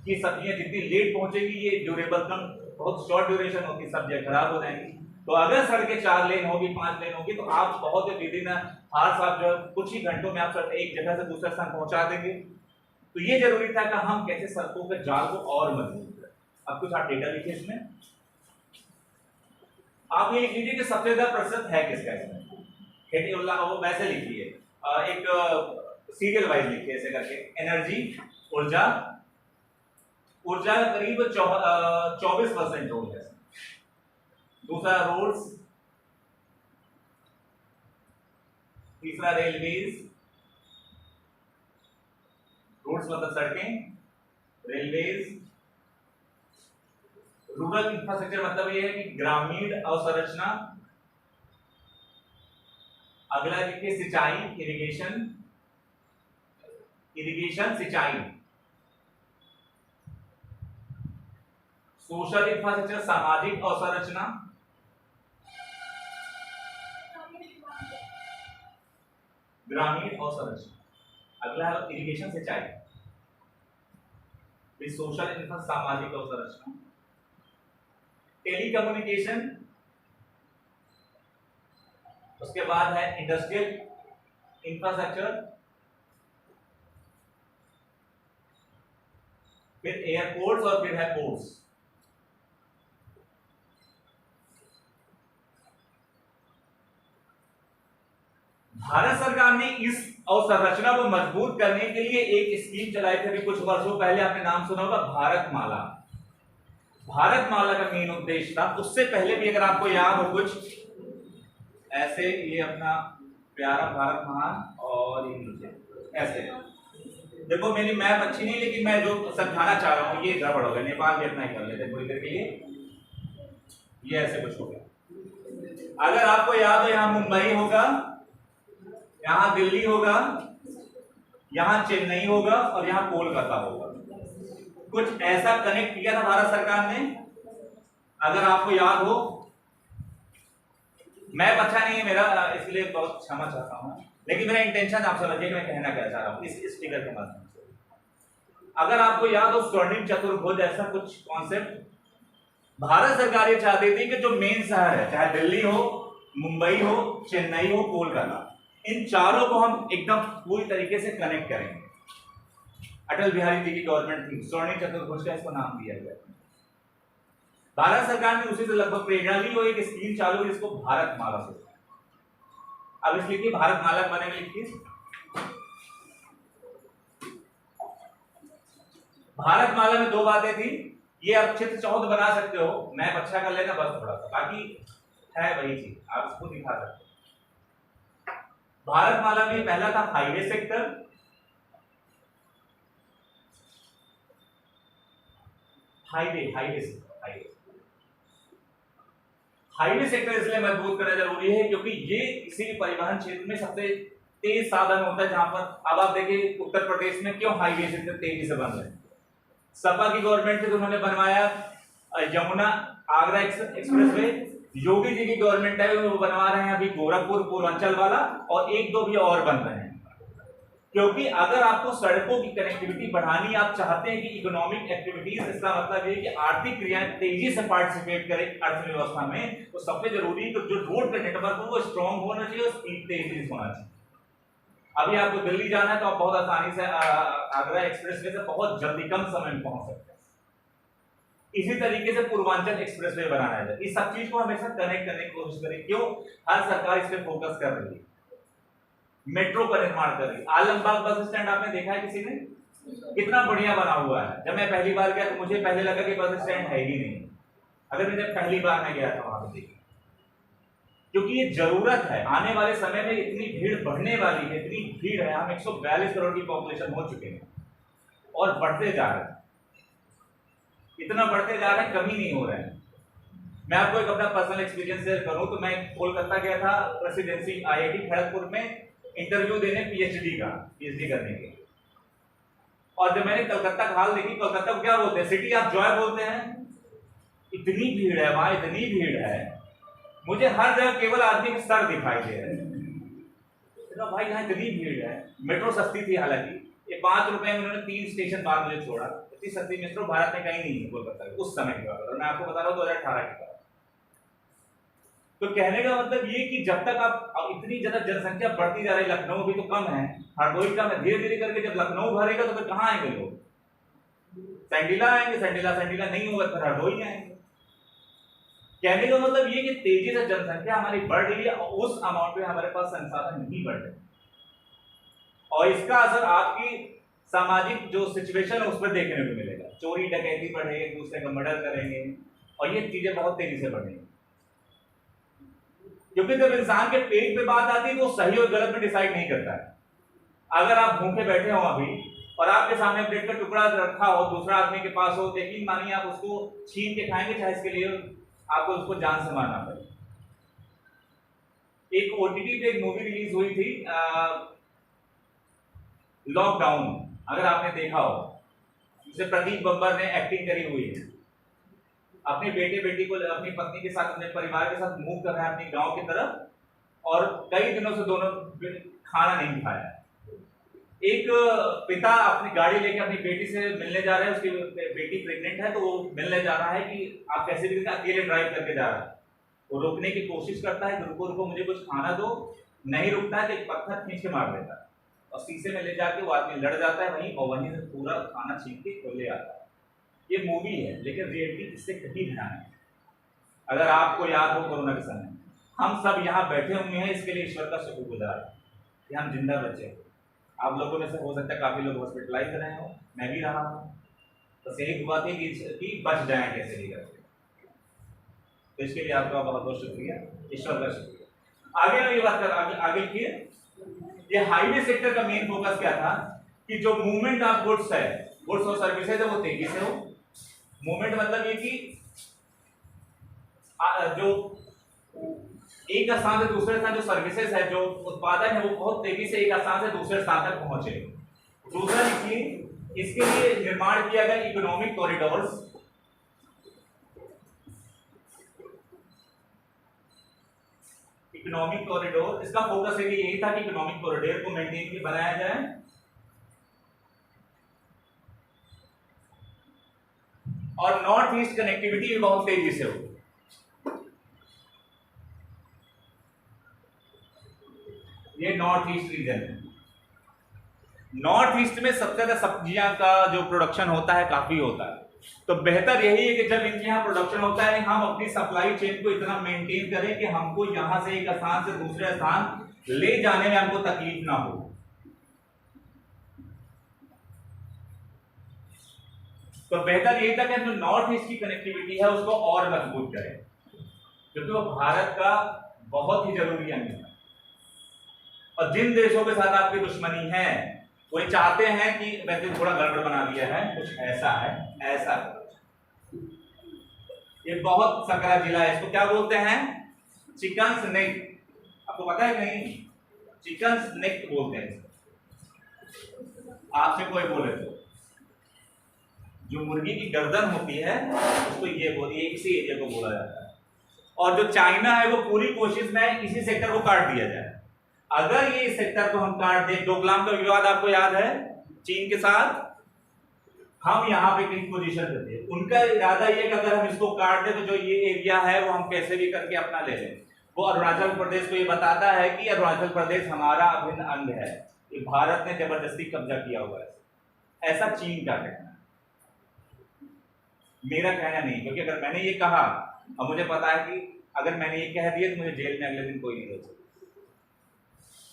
कि सब्जियां जितनी लेट पहुंचेगी, ये ड्यूरेबल कम, बहुत शॉर्ट ड्यूरेशन होती, सब्जियां खराब हो जाएंगी। तो अगर सड़कें 4 लेन होगी, 5 लेन होगी, तो आप बहुत विदिन हार्स आप जो कुछ ही घंटों में आप एक जगह से दूसरे स्थान पहुंचा देंगे। तो ये जरूरी था कि हम कैसे सड़कों के जाल को और मजबूत करें। अब कुछ आप डेटा लिखिए इसमें। आप ये लिख लीजिए कि सबसे ज्यादा प्रतिशत है किसका इसमें, वो वैसे लिखिए, एक सीरियल वाइज लिखिए ऐसे करके। एनर्जी, ऊर्जा, ऊर्जा का करीब 24% रोल है। दूसरा रोड्स, तीसरा रेलवेज, रोड्स मतलब सड़कें, रेलवेज। रूरल इंफ्रास्ट्रक्चर मतलब ये है कि ग्रामीण अवसंरचना। अगला देखिए सिंचाई, इरिगेशन, इरिगेशन सिंचाई। सोशल इंफ्रास्ट्रक्चर, सामाजिक अवसंरचना। ग्रामीण अवसंरचना। अगला है इरिगेशन सिंचाई, सोशल इंफ्रा, सामाजिक अवसंरचना। टेलीकम्युनिकेशन, उसके बाद है इंडस्ट्रियल इंफ्रास्ट्रक्चर, फिर एयरपोर्ट्स और फिर है पोर्ट्स। भारत सरकार ने इस अवसंरचना को मजबूत करने के लिए एक स्कीम चलाई थी अभी कुछ वर्षों पहले, आपने नाम सुना होगा, भारत माला। भारत माला का मेन उद्देश्य था, उससे पहले भी अगर आपको याद हो कुछ ऐसे, ये अपना प्यारा भारत महान और ये नीचे ऐसे। देखो मेरी मैप अच्छी नहीं, लेकिन मैं जो समझाना चाह रहा हूँ ये गड़बड़ हो गया। नेपाल भी इतना ही कर लेते थोड़ी देर के लिए, ये ऐसे कुछ हो गया। अगर आपको याद हो, यहाँ मुंबई होगा, यहाँ दिल्ली होगा, यहाँ चेन्नई होगा और यहाँ कोलकाता होगा। कुछ ऐसा कनेक्ट किया था भारत सरकार ने, अगर आपको याद हो। मैप अच्छा नहीं है मेरा, इसलिए बहुत क्षमा चाहता हूं, लेकिन मेरा इंटेंशन आप समझिए मैं कहना क्या चाह रहा हूं इस फिगर के माध्यम से। अगर आपको याद हो स्वर्णिम चतुर्भुज, ऐसा कुछ कॉन्सेप्ट भारत सरकार ये चाहती थी कि जो मेन शहर है, चाहे दिल्ली हो, मुंबई हो, चेन्नई हो, कोलकाता, इन चारों को हम एकदम पूरी तरीके से कनेक्ट करेंगे। अटल बिहारी जी की गवर्नमेंट थी, स्वर्णिम चतुर्भुज का इसको नाम दिया गया। भारत सरकार ने उसी से लगभग प्रेरणा ली, वो एक स्कीम चालू हुई जिसको भारत माला से। अब इस लिखिए भारत माला बने में लिखिए भारत माला में दो बातें थी। ये आप चित्र चाहो तो बना सकते हो, मैप अच्छा कर लेना बस थोड़ा सा, बाकी है वही चीज, आप इसको दिखा सकते हो। भारत माला में पहला था हाईवे सेक्टर, हाईवे सेक्टर इसलिए मजबूत करना जरूरी है क्योंकि ये किसी भी परिवहन क्षेत्र में सबसे तेज साधन होता है। जहां पर अब आप देखिए उत्तर प्रदेश में क्यों हाईवे सेक्टर तेजी से बन रहे हैं। सपा की गवर्नमेंट थी तो उन्होंने बनवाया यमुना आगरा एक्सप्रेसवे। योगी जी की गवर्नमेंट है वो बनवा रहे हैं अभी गोरखपुर पूर्वांचल वाला, और एक दो भी और बन रहे हैं। क्योंकि अगर आपको सड़कों की कनेक्टिविटी बढ़ानी, आप चाहते हैं कि इकोनॉमिक एक्टिविटीज, इसका मतलब ये कि आर्थिक क्रियाएं तेजी से पार्टिसिपेट करें अर्थव्यवस्था में, तो सबसे जरूरी तो जो रोड का नेटवर्क हो वो स्ट्रांग होना चाहिए और स्पीड तेजी होना चाहिए। अभी आपको दिल्ली जाना है तो आप बहुत आसानी से आगरा एक्सप्रेसवे से बहुत जल्दी कम समय में पहुंच सकते हैं। इसी तरीके से पूर्वांचल एक्सप्रेसवे बनाना है। इस सब चीज को हमेशा कनेक्ट करने की कोशिश करें। क्यों? हर सरकार इस पर फोकस कर रही है, मेट्रो का निर्माण कर रही है। आलमबाग बस स्टैंड आपने देखा है किसी ने? कितना बढ़िया बना हुआ है। जब मैं पहली बार गया तो मुझे पहले लगा कि बस स्टैंड है ही नहीं, अगर मैं जब पहली बार मैं गया था वहां पर, क्योंकि ये जरूरत है। आने वाले समय में इतनी भीड़ बढ़ने वाली है, इतनी भीड़ है, हम 142 करोड़ की पॉपुलेशन हो चुके हैं और बढ़ते जा रहे हैं, इतना बढ़ते जा रहे हैं, कमी नहीं हो रहा है। मैं आपको एक अपना पर्सनल एक्सपीरियंस शेयर करूं तो मैं कोलकाता गया था प्रेसिडेंसी IIT खड़गपुर में इंटरव्यू देने पीएचडी करने के। और जब मैंने कलकत्ता का हाल देखी, कलकत्ता को क्या बोलते हैं? सिटी ऑफ जॉय बोलते हैं। इतनी भीड़ है वहां, इतनी भीड़ है, मुझे हर जगह केवल आदमी के सर दिखाई दे रहे हैं। तो भाई यहाँ इतनी भीड़ है। मेट्रो सस्ती थी, हालांकि ये 5 रुपए में उन्होंने 3 स्टेशन बाद मुझे छोड़ा। इतनी सस्ती मेट्रो भारत में कहीं नहीं है कोलकाता में उस समय की बात, और मैं आपको बता रहा हूँ 2018 की बात। तो कहने का मतलब ये कि जब तक आप इतनी ज्यादा जनसंख्या बढ़ती जा रही, लखनऊ भी तो कम है, हरदोई कम है, धीरे धीरे करके जब लखनऊ भरेगा तो फिर कहाँ आएंगे लोग? सैंडिला आएंगे, सैंडिला नहीं होगा तो हरदोई आएंगे। कहने का मतलब ये कि तेजी से जनसंख्या हमारी बढ़ रही है और उस अमाउंट पे हमारे पास संसाधन नहीं बढ़ रहे, और इसका असर आपकी सामाजिक जो सिचुएशन है उस पर देखने को मिलेगा। चोरी डकैती बढ़ेगी, एक दूसरे का मर्डर करेंगे, और ये चीजें बहुत तेजी से बढ़ेंगी। क्योंकि जब इंसान के पेट पे बात आती है तो वो सही और गलत में डिसाइड नहीं करता है। अगर आप भूखे बैठे हो अभी और आपके सामने ब्रेड का टुकड़ा रखा हो, दूसरा आदमी के पास हो, यकीन मानिए आप उसको छीन के खाएंगे, चाहे इसके लिए आपको उसको जान से मारना पड़े। एक ओटीटी पे एक मूवी रिलीज हुई थी लॉकडाउन, अगर आपने देखा हो, जिसे प्रदीप बब्बर ने एक्टिंग करी हुई है। अपने बेटे बेटी को अपनी पत्नी के साथ, अपने परिवार के साथ मूव कर रहे हैं अपने गांव की तरफ, और कई दिनों से दोनों खाना नहीं खाया। एक पिता अपनी गाड़ी लेके अपनी बेटी से मिलने जा रहे हैं, उसकी बेटी प्रेग्नेंट है, तो वो मिलने जा रहा है कि आप कैसे भी अकेले ड्राइव करके जा रहा है। वो रोकने की कोशिश करता है कि रुको रुको मुझे कुछ खाना दो, नहीं रुकता है तो एक पत्थर खींच के मार देता है और शीशे में ले जाके वो आदमी लड़ जाता है वहीं, और वहीं से पूरा खाना छीन के ले आता है। ये मूवी है, लेकिन रियलिटी इससे कहीं ध्यान है। अगर आपको याद हो कोरोना के समय हम सब यहाँ बैठे हुए हैं, इसके लिए ईश्वर का शुक्रगुजार है कि हम जिंदा बचे। आप लोगों में से हो सकता है काफी लोग हॉस्पिटलाइज रहे हो, मैं भी रहा हूँ, बस यही दुआ थी कि बच जाए कैसे भी करके। तो इसके लिए आपका बहुत बहुत शुक्रिया, ईश्वर का शुक्रिया। आगे हम ये बात कर आगे की, ये हाईवे सेक्टर का मेन फोकस क्या था कि जो मूवमेंट ऑफ गुड्स है, गुड्स और सर्विसेज है, वो तेजी से हो। मूवमेंट मतलब ये कि जो एक स्थान से दूसरे स्थान, जो सर्विसेज है, जो उत्पादन है, वो बहुत तेजी से एक स्थान से दूसरे स्थान तक पहुंचे। दूसरा लिखिए, इसके लिए निर्माण किया गया इकोनॉमिक कॉरिडोर्स। इकोनॉमिक कॉरिडोर, इसका फोकस है कि यही था कि इकोनॉमिक कॉरिडोर को मेंटेन के बनाया जाए और नॉर्थ ईस्ट कनेक्टिविटी भी बहुत तेजी से हो। ये नॉर्थ ईस्ट रीजन है। नॉर्थ ईस्ट में सबसे ज्यादा सब्जियां का जो प्रोडक्शन होता है काफी होता है, तो बेहतर यही है कि जब इनके यहाँ प्रोडक्शन होता है हम अपनी सप्लाई चेन को इतना मेंटेन करें कि हमको यहां से एक स्थान से दूसरे स्थान ले जाने में हमको तकलीफ ना हो। तो बेहतर यही था कि जो नॉर्थ ईस्ट की कनेक्टिविटी है उसको और मजबूत करें, क्योंकि वो भारत का बहुत ही जरूरी अंग है। और जिन देशों के साथ आपकी दुश्मनी है वो चाहते हैं कि वैसे थोड़ा गड़बड़ बना दिया है, कुछ ऐसा है, ऐसा है। ये बहुत सकरा जिला है, इसको क्या बोलते हैं? Chicken snake. आपको पता है नहीं? चिकन स्नेक बोलते हैं। आपसे कोई बोले तो जो मुर्गी की गर्दन होती है उसको ये बोलिए, इसी एरिया को बोला जाता है। और जो चाइना है वो पूरी कोशिश में इसी सेक्टर को काट दिया जाए। अगर ये सेक्टर को हम काट दें, डोकलाम का विवाद आपको याद है चीन के साथ, हम यहाँ पे कहीं पोजीशन देते हैं। उनका इरादा ये कि अगर हम इसको काट दें तो जो ये एरिया है वो हम कैसे भी करके अपना ले लें। वो अरुणाचल प्रदेश को ये बताता है कि अरुणाचल प्रदेश हमारा अभिन्न अंग है, ये भारत ने जबरदस्ती कब्जा किया हुआ है। ऐसा चीन का कहना है, मेरा कहना नहीं। क्योंकि अगर मैंने ये कहा और मुझे पता है कि अगर मैंने ये कह दिया तो मुझे जेल में अगले दिन कोई नहीं रोक सकता।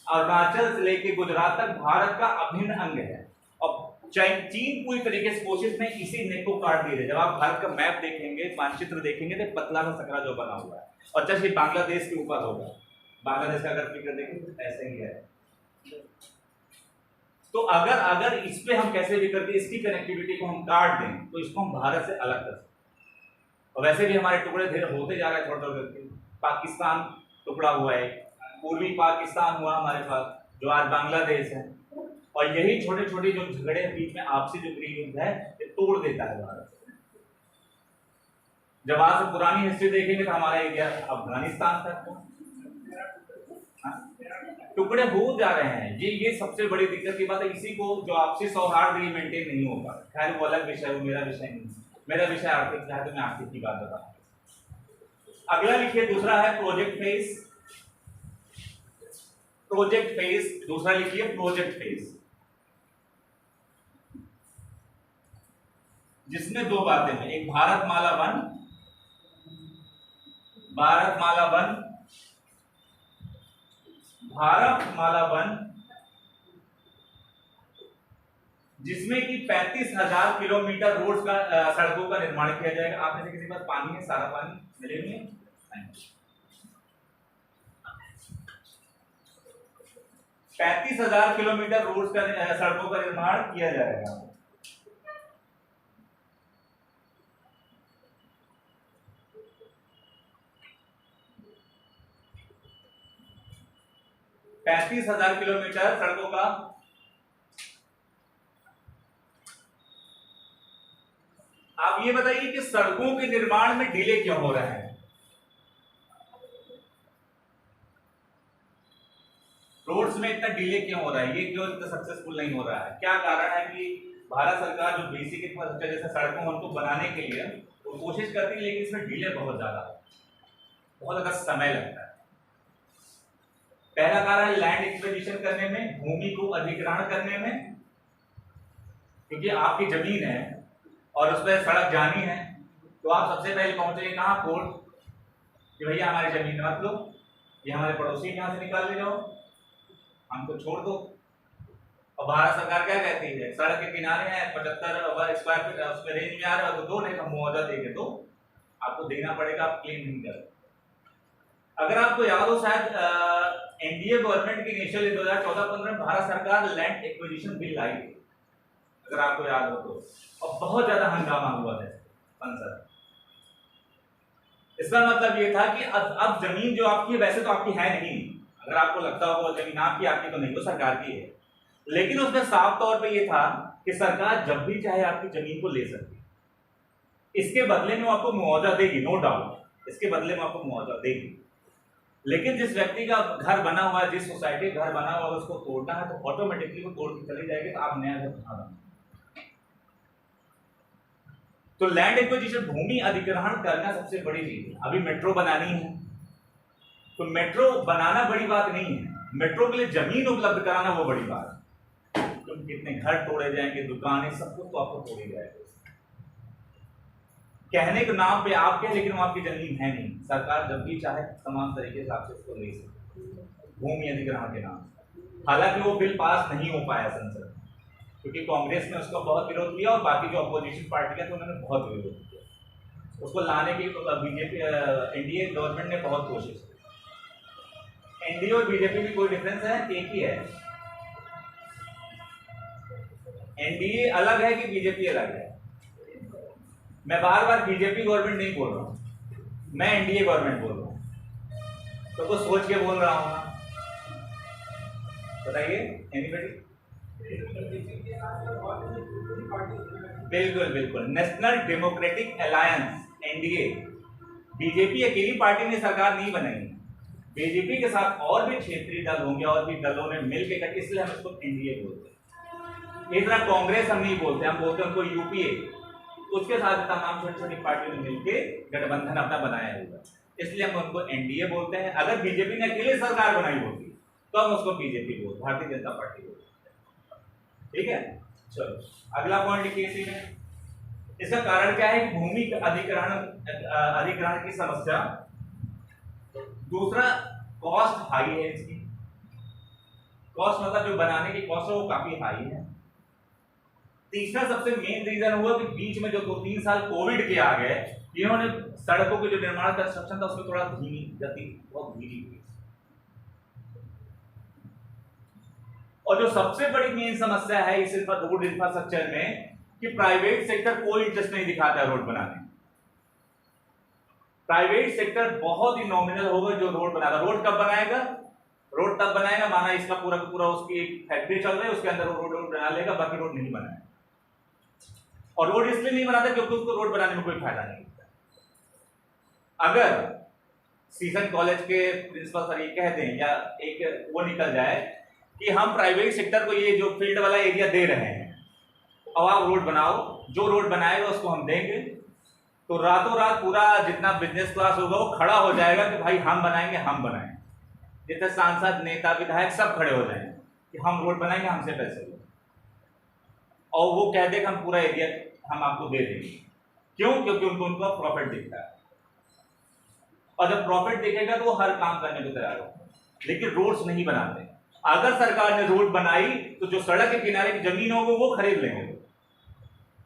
अरुणाचल से लेके गुजरात तक भारत का अभिन्न अंग है और चीन पूरी तरीके से कोशिश में इसी नेक को काट दिए। जब आप भारत का मैप देखेंगे, मानचित्र देखेंगे तो पतला सा सकरा जो बना हुआ है, और जैसे बांग्लादेश के ऊपर होगा, बांग्लादेश का अगर फिक्र देखें तो ऐसे ही है। तो अगर इस पे हम कैसे भी करके इसकी कनेक्टिविटी को हम काट दें तो इसको हम भारत से अलग कर सकते। और वैसे भी हमारे टुकड़े धीरे होते जा रहे हैं, थोड़ा थोड़ा करके पाकिस्तान टुकड़ा हुआ है, पूर्वी पाकिस्तान हुआ हमारे पास जो आज बांग्लादेश है, और यही छोटे छोटे जो झगड़े बीच में आपसी जो गृह युद्ध है ये तोड़ देता है भारत। जब आज से पुरानी हिस्ट्री देखेंगे तो हमारा एरिया अफगानिस्तान तक टुकड़े हो जा रहे हैं। ये सबसे बड़ी दिक्कत की बात है। इसी को जो आपसी सौहार्द ये मेंटेन नहीं होगा। खैर वो अलग विषय, वो मेरा विषय नहीं, मेरा विषय आर्थिक है तो मैं आर्थिक की बात बता। अगला लिखिए, दूसरा है प्रोजेक्ट फेज। प्रोजेक्ट फेज दूसरा लिखिए, प्रोजेक्ट फेज, जिसमें दो बातें हैं, एक भारत माला 1 भारतमाला वन, भारतमाला वन, जिसमें कि 35,000 किलोमीटर रोड का सड़कों का निर्माण किया जाएगा। आप में से किसी के पास पानी है? सारा पानी मिलेंगे? 35,000 किलोमीटर रोड का सड़कों का निर्माण किया जाएगा। पैंतीस 35,000 किलोमीटर सड़कों का। आप ये बताइए कि सड़कों के निर्माण में डिले क्यों हो रहा है? रोड्स में इतना डिले क्यों हो रहा है? ये क्यों इतना सक्सेसफुल नहीं हो रहा है? क्या कारण है कि भारत सरकार जो बेसिक इंफ्रास्ट्रक्चर जैसे सड़कों उनको बनाने के लिए वो कोशिश करती है, लेकिन इसमें डिले बहुत ज्यादा समय लगता है। पहला कारण लैंड एक्विजिशन करने में, भूमि को अधिग्रहण करने में, क्योंकि आपकी जमीन है और उस पर सड़क जानी है, तो आप सबसे पहले पहुंचेंगे कहां? कोर्ट, कि भैया हमारी जमीन मत लो, ये हमारे पड़ोसी यहां से निकाल ले जाओ, हमको छोड़ दो। और भारत सरकार क्या कहती है? सड़क के किनारे है, 75 स्क्वायर फीट उसमें रेंज में आ रहा है, तो दो, नहीं हम मुआवजा देंगे, तो आपको देना पड़ेगा, आप क्लेम नहीं कर। अगर आपको याद हो, शायद एनडीए गवर्नमेंट की इनिशियल 2014-15 में भारत सरकार लैंड एक्विजिशन बिल लाई थी, अगर आपको याद हो तो, और बहुत ज्यादा हंगामा हुआ है संसद। इसका मतलब ये था कि अब जमीन जो आपकी है, वैसे तो आपकी है नहीं, अगर आपको लगता हो जमीन आपकी तो नहीं, तो सरकार की है, लेकिन उसमें साफ तौर पे ये था कि सरकार जब भी चाहे आपकी जमीन को ले सकती है, इसके बदले में आपको मुआवजा देगी, नो डाउट, इसके बदले में आपको मुआवजा देगी। लेकिन जिस व्यक्ति का घर बना हुआ है, जिस सोसाइटी का घर बना हुआ है, उसको तोड़ना है तो ऑटोमेटिकली वो तोड़ के चली जाएगी, तो आप नया घर बना देंगे। तो लैंड एक्विजिशन, भूमि अधिग्रहण करना सबसे बड़ी चीज है। अभी मेट्रो बनानी है, तो मेट्रो बनाना बड़ी बात नहीं है, मेट्रो के लिए जमीन उपलब्ध कराना वो बड़ी बात है। तो कितने घर तोड़े जाएंगे, दुकानें, सब कुछ तो आपको तोड़ी जाएगा। कहने के नाम पे आपके, लेकिन वो आपकी जमीन है नहीं, सरकार जब भी चाहे तमाम तरीके से आपसे उसको ले सकती है, भूमि अधिग्रहण के नाम। हालांकि वो बिल पास नहीं हो पाया संसद, क्योंकि कांग्रेस ने उसका बहुत विरोध किया और बाकी जो अपोजिशन पार्टियां थी उन्होंने बहुत विरोध किया। उसको लाने की बीजेपी, एनडीए गवर्नमेंट ने बहुत कोशिश की। एनडीए और बीजेपी में कोई डिफरेंस है? एक ही है। एनडीए अलग है कि बीजेपी अलग है? मैं बार बार बीजेपी गवर्नमेंट नहीं बोल रहा हूं, मैं एनडीए गवर्नमेंट बोल रहा हूं, तो कुछ सोच के बोल रहा हूं ना, बताइए एनीबॉडी? बिल्कुल बिल्कुल, national democratic alliance NDA. BJP अकेली पार्टी ने सरकार नहीं बनाई, बीजेपी के साथ और भी क्षेत्रीय दल होंगे और भी दलों ने मिलकर करके, इसलिए हम इसको एनडीए बोलते हैं। इस तरह कांग्रेस हम नहीं बोलते, हम बोलते हैं उनको यूपीए, उसके साथ तमाम छोटी छोटी पार्टियों ने मिलकर गठबंधन अपना बनाया हुआ, इसलिए हम उनको एनडीए बोलते हैं। अगर बीजेपी ने अकेले सरकार बनाई होती तो हम उसको बीजेपी बोलते, भारतीय जनता पार्टी बोलते। ठीक है, चलो अगला पॉइंट लिखिए इसी में। इसका कारण क्या है? भूमि अधिग्रहण की समस्या। दूसरा, कॉस्ट हाई है इसकी, कॉस्ट मतलब जो बनाने की कॉस्ट है वो काफी हाई है। तीसरा सबसे मेन रीजन हुआ कि बीच में जो 2-3 साल कोविड के आ गए, इन्होंने सड़कों के जो निर्माण कंस्ट्रक्शन था उसमें थोड़ा धीमी गति, बहुत धीमी हुई। और जो सबसे बड़ी मेन समस्या है इस रोड इंफ्रास्ट्रक्चर में, कि प्राइवेट सेक्टर कोई इंटरेस्ट नहीं दिखाता है रोड बनाने में। प्राइवेट सेक्टर बहुत ही नॉमिनल होगा जो रोड बनाएगा। रोड कब बनाएगा? रोड तब बनाएगा माना इसका पूरा पूरा उसकी एक फैक्ट्री चल रही है, उसके अंदर रोड बना लेगा, बाकी रोड नहीं बनाएगा। और रोड इसलिए नहीं बनाता क्योंकि उसको रोड बनाने में कोई फायदा नहीं होता। अगर सीजन कॉलेज के प्रिंसिपल सर ये कह दें या एक वो निकल जाए कि हम प्राइवेट सेक्टर को ये जो फील्ड वाला एरिया दे रहे हैं, अब आप रोड बनाओ, जो रोड बनाएगा उसको हम देंगे, तो रातों रात पूरा जितना बिजनेस क्लास होगा वो खड़ा हो जाएगा कि भाई हम बनाएंगे, हम बनाएंगे। जितने सांसद, नेता, विधायक सब खड़े हो जाएंगे कि हम रोड बनाएंगे, हमसे पैसे लो, और वो कह दे कि हम पूरा एरिया हम आपको दे देंगे। क्यों? क्योंकि उनको उनका प्रॉफिट दिखता है। और जब प्रॉफिट देखेगा तो वो हर काम करने को तैयार होगा, लेकिन रोड्स नहीं बनाते। अगर सरकार ने रोड बनाई तो जो सड़क के किनारे की जमीन होगी वो खरीद लेंगे।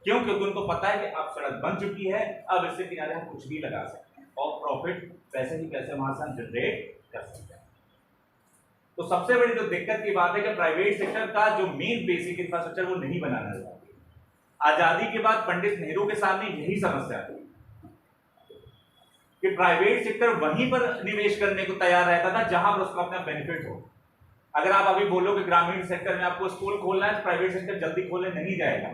क्यों? क्योंकि उनको पता है कि अब सड़क बन चुकी है, अब इसके किनारे हम कुछ भी लगा सकते हैं और प्रॉफिट पैसे ही पैसे वहां से हम जनरेट कर सकते हैं। तो सबसे बड़ी जो दिक्कत की बात है कि प्राइवेट सेक्टर का जो मेन बेसिक इंफ्रास्ट्रक्चर वो नहीं बनाना चाहती। आजादी के बाद पंडित नेहरू के सामने यही समस्या थी कि प्राइवेट सेक्टर वहीं पर निवेश करने को तैयार रहता था जहां पर उसका अपना बेनिफिट हो। अगर आप अभी बोलो कि ग्रामीण सेक्टर में आपको स्कूल खोलना है तो प्राइवेट सेक्टर जल्दी खोलने नहीं जाएगा,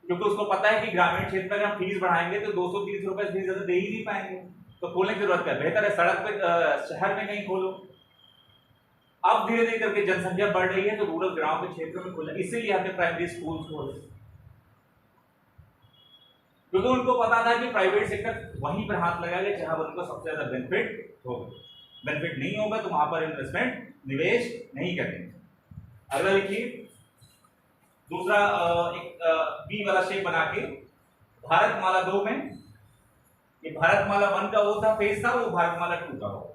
क्योंकि उसको पता है कि ग्रामीण क्षेत्र में हम फीस बढ़ाएंगे तो 200-300 रुपए फीस ज्यादा दे ही नहीं पाएंगे, तो खोलने की जरूरत है, बेहतर है सड़क पे शहर में कहीं खोलो। अब धीरे धीरे करके जनसंख्या बढ़ रही है तो रूरल ग्राम के क्षेत्रों में खोला, इसीलिए हमने प्राइमरी स्कूल खोले, क्योंकि उनको पता था कि प्राइवेट सेक्टर वहीं पर हाथ लगाएगा जहां पर उनको सबसे ज्यादा बेनिफिट होगा। बेनिफिट नहीं होगा तो वहां पर इन्वेस्टमेंट निवेश नहीं करेंगे। अगला देखिए, दूसरा एक बी वाला शेप बना के भारतमाला 2 में, ये भारतमाला 1 का वो था फेज था, वो भारतमाला 2 का हो।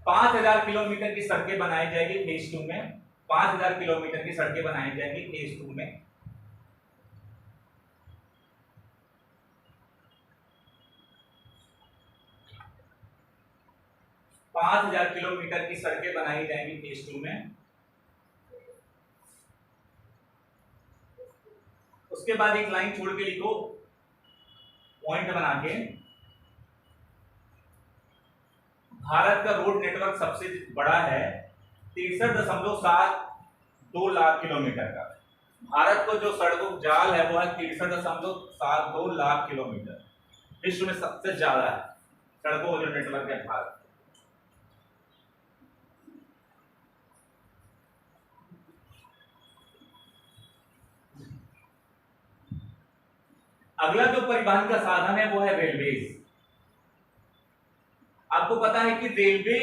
5000 किलोमीटर की सड़कें बनाई जाएगी फेज 2 में, 5000 किलोमीटर की सड़कें बनाई जाएंगी फेज 2 में। पांच 5000 किलोमीटर की सड़कें बनाई जाएंगी फेज 2 में। उसके बाद एक लाइन छोड़ के लिखो, पॉइंट बना के, भारत का रोड नेटवर्क सबसे बड़ा है 63.72 लाख किलोमीटर का। भारत को जो सड़कों जाल है वो है 63.72 लाख किलोमीटर, विश्व में सबसे ज्यादा है सड़कों का जो नेटवर्क है भारत। अगला जो परिवहन का साधन है वो है रेलवेज। आपको पता है कि रेलवे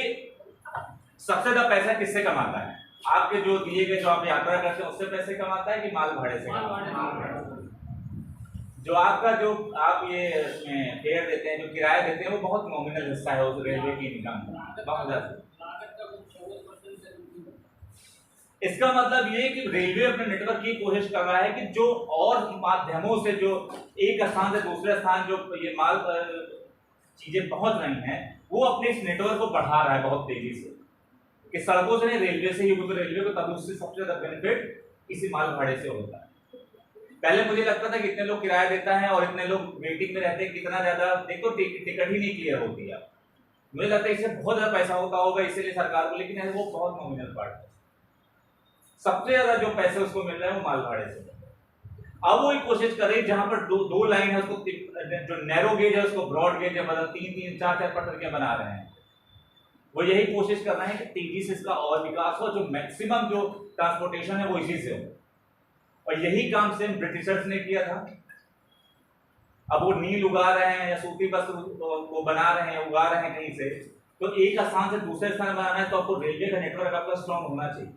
सबसे ज्यादा पैसा किससे कमाता है? आपके जो दिए गए जो आप यात्रा करते हैं उससे पैसे कमाता है कि माल भाड़े से कमाता है? जो आपका जो आप ये इसमें फेयर देते हैं, जो किराया देते हैं, वो बहुत नॉमिनल हिस्सा है उस रेलवे की इनकम का, बहुत ज्यादा। इसका मतलब ये कि रेलवे अपने नेटवर्क की कोशिश कर रहा है कि जो और माध्यमों से जो एक स्थान से दूसरे स्थान जो ये माल चीजें पहुंच रही हैं, वो अपने इस नेटवर्क को बढ़ा रहा है बहुत तेजी से, कि सड़कों से नहीं रेलवे से ही, क्योंकि रेलवे को तब उससे सबसे ज्यादा बेनिफिट इसी माल भाड़े से होता है। पहले मुझे लगता था कि इतने लोग किराया देता है और इतने लोग वेटिंग में रहते हैं, कितना ज्यादा देखो टिकट ही नहीं क्लियर होती है। मुझे लगता है इससे बहुत ज्यादा पैसा होता होगा इसीलिए सरकार को, लेकिन वो बहुत नॉमिनल पार्ट है। सबसे ज्यादा जो पैसे उसको मिल रहा है वो माल भाड़े से। अब वो एक कोशिश कर रही है जहां पर दो लाइन है उसको, जो नैरो गेज है उसको ब्रॉड गेज है, मतलब 3-3, 4-4 पटरियां बना रहे हैं। वो यही कोशिश कर रहे हैं कि तेजी से इसका और विकास हो, जो मैक्सिमम जो ट्रांसपोर्टेशन है वो इसी से हो। और यही काम सेम ब्रिटिशर्स ने किया था। अब वो नील उगा रहे हैं या सूती वस्त्र वो बना रहे हैं, उगा रहे हैं कहीं से, तो एक स्थान से दूसरे स्थान बनाना है तो आपको रेलवे का नेटवर्क आपका स्ट्रॉन्ग होना चाहिए।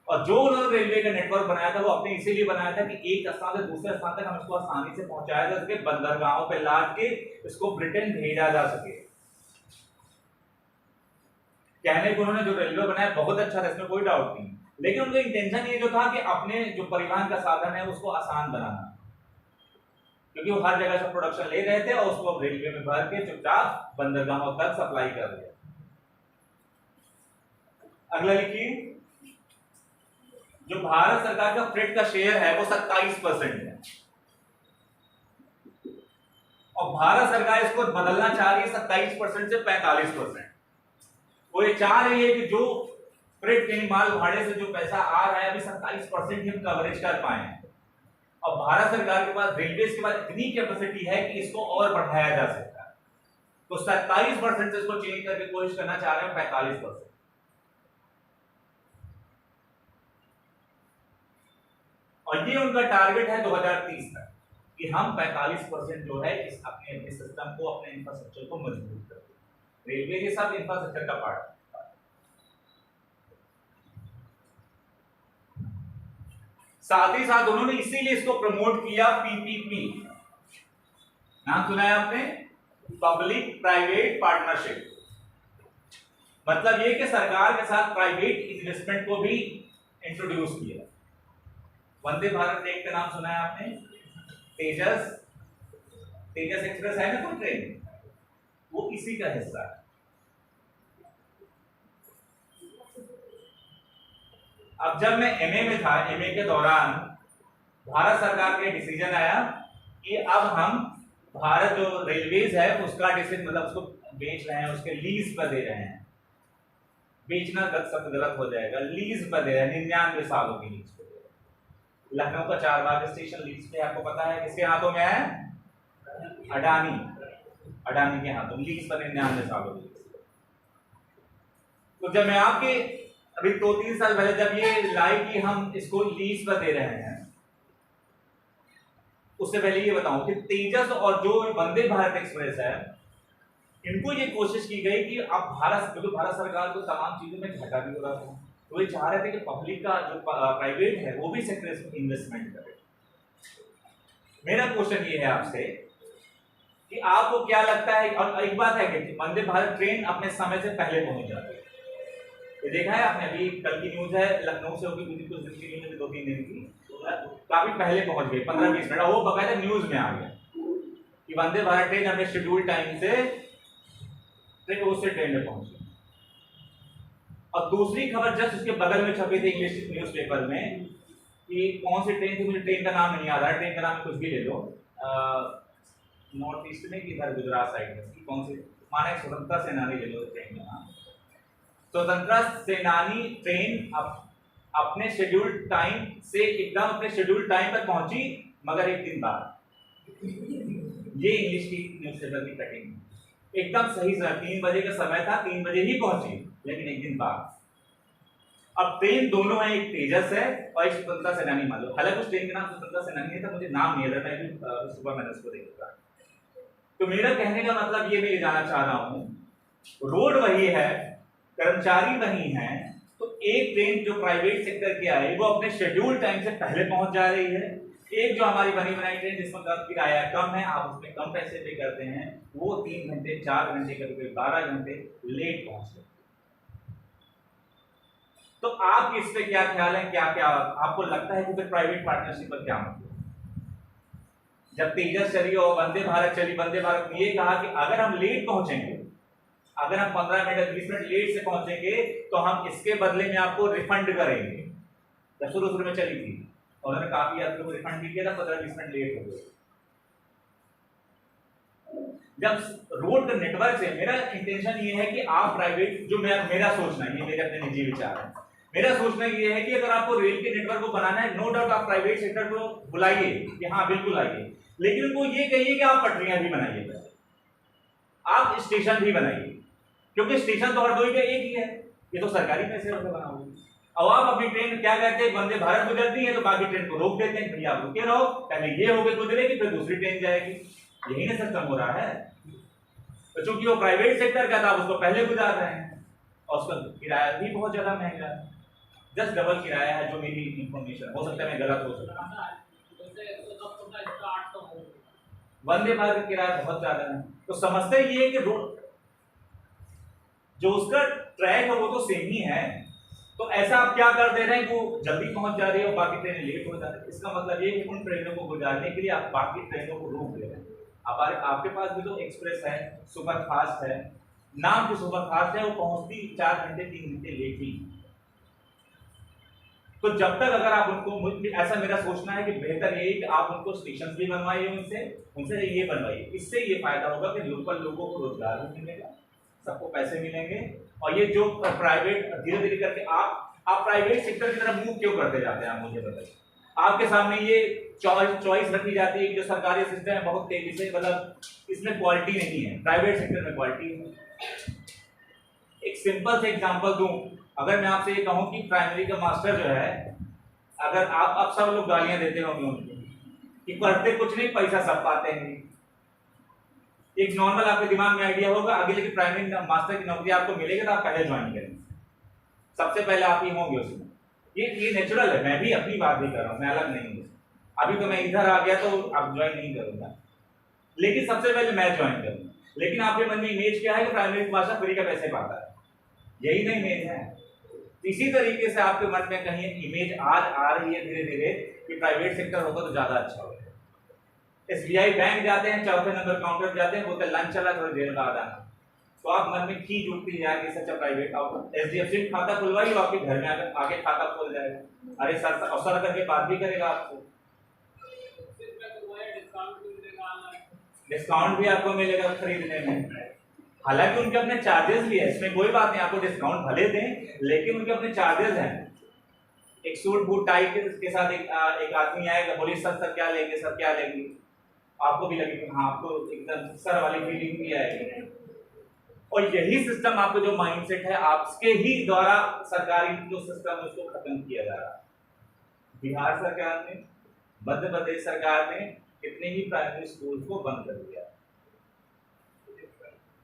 और जो उन्होंने रेलवे का नेटवर्क बनाया था वो अपने इसीलिए बनाया था कि एक स्थान से दूसरे स्थान तक हम इसको आसानी से पहुंचाया जा सके, बंदरगाहों पे लाद के इसको ब्रिटेन भेजा जा सके। कहने को उन्होंने जो रेलवे बनाया बहुत अच्छा था, इसमें कोई डाउट नहीं, लेकिन उनका इंटेंशन ये जो था कि अपने जो परिवहन का साधन है उसको आसान बनाना, क्योंकि वो हर जगह से प्रोडक्शन ले रहे थे और उसको अब रेलवे में भर के चुपचाप बंदरगाहों तक सप्लाई कर दिया। अगला लिखिए, जो भारत सरकार का फ्रेट का शेयर है वो 27% है और भारत सरकार इसको बदलना चाह रही है 27% से 45%। वो ये चाह रही है कि जो फ्रेट कहीं माल भाड़े से जो पैसा आ रहा है अभी 27% ही हम कवरेज कर पाए। और भारत सरकार के पास रेलवे के पास इतनी कैपेसिटी है कि इसको और बढ़ाया जा सकता है, तो 27% से इसको चेंज करके कोशिश करना चाह रहे हैं 45%। और ये उनका टारगेट है 2030 तक कि हम 45% जो है इस अपने सिस्टम को, अपने इंफ्रास्ट्रक्चर को मजबूत करें। रेलवे के साथ इंफ्रास्ट्रक्चर का पार्ट। साथ ही साथ उन्होंने इसीलिए इसको प्रमोट किया पीपीपी, नाम सुना है आपने? Public private partnership. मतलब ये कि सरकार के साथ प्राइवेट इन्वेस्टमेंट को भी इंट्रोड्यूस किया। वंदे भारत ट्रेन का नाम सुना है आपने? तेजस, तेजस एक्सप्रेस है ना कोई ट्रेन, वो इसी का हिस्सा है। अब जब मैं एमए में था, एमए के दौरान भारत सरकार का डिसीजन आया कि अब हम भारत जो रेलवेज है उसका डिसीजन, मतलब उसको बेच रहे हैं, उसके लीज पर दे रहे हैं। बेचना गलत हो जाएगा, लीज पर दे रहे हैं, 99 सालों की लीज पे दे रहे हैं। लखनऊ का चारबाग स्टेशन लीज पे आपको पता है किसके हाथों में है? अडानी, अडानी के हाथों लीज पर 99 सालों की। तो जब मैं आपके अभी 2-3 साल पहले जब ये लाई कि हम इसको लीज पर दे रहे हैं, उससे पहले ये बताऊं कि तेजस और जो वंदे भारत एक्सप्रेस है, इनको ये कोशिश की गई कि अब भारत, क्योंकि भारत सरकार को तमाम चीजों में घाटा भी हो रहा था, तो ये चाह रहे थे कि पब्लिक का जो प्राइवेट है वो भी सेक्टर में इन्वेस्टमेंट करे। मेरा क्वेश्चन ये है आपसे कि आपको क्या लगता है, और एक बात है कि वंदे भारत ट्रेन अपने समय से पहले पहुंच जाती है। ये देखा है आपने? अभी कल की न्यूज है, लखनऊ से होगी कुछ दिन की न्यूज, 2-3 दिन की, काफी पहले पहुंच गई, 15-20 मिनट, वो बकायदा न्यूज में आ गया कि वंदे भारत ट्रेन अपने शेड्यूल टाइम से उससे ट्रेन में पहुंची। और दूसरी खबर जस्ट उसके बगल में छपी थी इंग्लिश न्यूज़पेपर में कि कौन सी ट्रेन थी, मुझे ट्रेन का नाम नहीं आ रहा है, ट्रेन का नाम कुछ भी ले लो, नॉर्थ ईस्ट में कि इधर गुजरात साइड में, कौन सी, माना स्वतंत्रता सेनानी ले लो ट्रेन का नाम। स्वतंत्रता सेनानी ट्रेन अपने शेड्यूल टाइम से एकदम अपने शेड्यूल टाइम पर पहुंची, मगर एक दिन बाद। ये इंग्लिश की न्यूज़पेपर की कटिंग, एकदम सही समय 3 बजे का समय था, 3 बजे ही पहुंची, लेकिन एक दिन बाद। अब ट्रेन दोनों है, एक तेजस है और एक स्वतंत्रता सेनानी मान लो, हालांकि उस ट्रेन का नाम स्वतंत्रता सेनानी है, तो मुझे नाम नहीं आता, मैं भी सुबह मैंने उसको देखा। तो मेरा कहने का मतलब ये मैं ये जानना चाह रहा हूँ, रोड वही है, कर्मचारी वही है, तो एक ट्रेन जो प्राइवेट सेक्टर की आई वो अपने शेड्यूल टाइम से पहले पहुंच जा रही है, एक जो हमारी बनी बनाई ट्रेन जिसमें किराया कम है, आप उसमें कम पैसे पे करते हैं, वो 3 घंटे 4 घंटे कभी 12 घंटे लेट पहुंचते। तो आप इस पे क्या ख्याल है, क्या क्या आपको लगता है कि फिर प्राइवेट पार्टनरशिप पर क्या मतलब? जब तेजस चली और वंदे भारत चली, वंदे भारत ने ये कहा कि अगर हम लेट पहुंचेंगे, अगर हम 15 मिनट 20 मिनट लेट से पहुंचेंगे तो हम इसके बदले में आपको रिफंड करेंगे। जब शुरू में चली थी और उन्होंने काफी यात्रियों को रिफंड भी किया था, 15-20 मिनट लेट हो गए। जब रोड का नेटवर्क से, मेरा इंटेंशन ये है कि आप प्राइवेट, जो मेरा सोचना है, ये मेरे अपने निजी विचार है, मेरा सोचना ये है कि अगर आपको रेल के नेटवर्क को बनाना है, नो डाउट आप प्राइवेट सेक्टर को बुलाइए कि हाँ बिल्कुल आइए, लेकिन उनको ये कहिए कि आप पटरियां भी बनाइए, आप स्टेशन भी बनाइए, क्योंकि स्टेशन तो हरदोई का एक ही है, ये तो सरकारी पैसे से बना हुआ है। अब आप अपनी ट्रेन क्या कहते हैं, वंदे भारत गुजरती है तो बाकी ट्रेन को रोक देते हैं, भैया आप रुके रहो, पहले ये होके गुजरेगी फिर दूसरी ट्रेन जाएगी, यही ना सिस्टम हो रहा है। तो चूंकि वो प्राइवेट सेक्टर का था, उसको पहले गुजार रहे हैं और उसका किराया भी बहुत ज्यादा महंगा है, जस्ट डबल किराया है, जो मेरी इंफॉर्मेशन, हो सकता है मैं गलत हो सकता हूं। वंदे भारत का किराया बहुत ज्यादा है, तो समझते ये है कि रोड जो उसका ट्रैक है वो तो सेम ही है, तो ऐसा आप क्या कर दे रहे हैं, वो जल्दी पहुंच जा रही है और बाकी ट्रेनें लेट हो जा रही है। इसका मतलब ये कि उन ट्रेनों को गुजारने के लिए आप बाकी ट्रेनों को रोक दे रहे हैं। आपके पास भी तो एक्सप्रेस है, सुपर फास्ट है, नाम जो सुपर फास्ट है वो पहुंचती 4 घंटे 3 घंटे लेट ही। तो जब तक अगर आप उनको, ऐसा मेरा सोचना है कि बेहतर यही कि आप उनको स्टेशन भी बनवाइए, उनसे ये बनवाइए, इससे ये फायदा होगा कि लोकल लोगों को रोजगार भी मिलेगा, सबको पैसे मिलेंगे, और ये जो प्राइवेट धीरे धीरे करके आप प्राइवेट सेक्टर की तरफ मूव क्यों करते जाते हैं, आप मुझे बताइए। आपके सामने ये चॉइस रखी जाती है कि जो सरकारी सिस्टम है बहुत तेजी से, मतलब इसमें क्वालिटी नहीं है, प्राइवेट सेक्टर में क्वालिटी है। एक सिंपल से एग्जांपल दूं, अगर मैं आपसे ये कहूं कि प्राइमरी का मास्टर जो है, अगर आप सब लोग गालियां देते होंगे उनको कि पढ़ते कुछ नहीं, पैसा सब पाते हैं, एक नॉर्मल आपके दिमाग में आइडिया होगा, आगे लेकिन प्राइमरी मास्टर की नौकरी आपको मिलेगी तो आप पहले ज्वाइन करेंगे, सबसे पहले आप ही होंगे उसमें, ये नेचुरल है। मैं भी अपनी बात भी कर रहा हूँ, मैं अलग नहीं हूँ। अभी तो मैं इधर आ गया तो अब ज्वाइन नहीं करूंगा, लेकिन सबसे पहले मैं ज्वाइन करूँ। लेकिन आपके मन में इमेज क्या है कि प्राइमरी भाषा फ्री का पैसे पाता है, यही ना इमेज है। इसी तरीके से आपके मन में कहीं इमेज आज आ रही है धीरे धीरे कि प्राइवेट सेक्टर होगा तो ज्यादा अच्छा होगा। एसबीआई बैंक जाते हैं, चौथे नंबर काउंटर जाते हैं, बोलते लंच चला थोड़ी देर बाद आना, तो आप मन में खींच उठती है कि सच्चा प्राइवेट आप एचडीएफसी में खाता खुलवाइए, आपके घर में आके खाता खोल जाएगा। अरे सर अवसर करके बात भी करेगा आपको, डिस्काउंट भी आपको मिलेगा खरीदने में। हालांकि उनके अपने चार्जेस भी है, इसमें कोई बात नहीं, आपको डिस्काउंट भले दें लेकिन उनके अपने चार्जेस हैं। एक सूट बूट टाई के साथ एक आदमी आएगा, बोलिए सर सर क्या लेंगे, सर क्या लेंगे, आपको भी लगेगा हाँ, आपको एकदम सर वाली फीलिंग भी आएगी। और यही सिस्टम आपको जो माइंडसेट है आपके ही द्वारा सरकारी जो सिस्टम है उसको खत्म किया जा रहा है। बिहार सरकार ने, मध्य प्रदेश सरकार ने कितने ही प्राइमरी स्कूल को बंद कर दिया,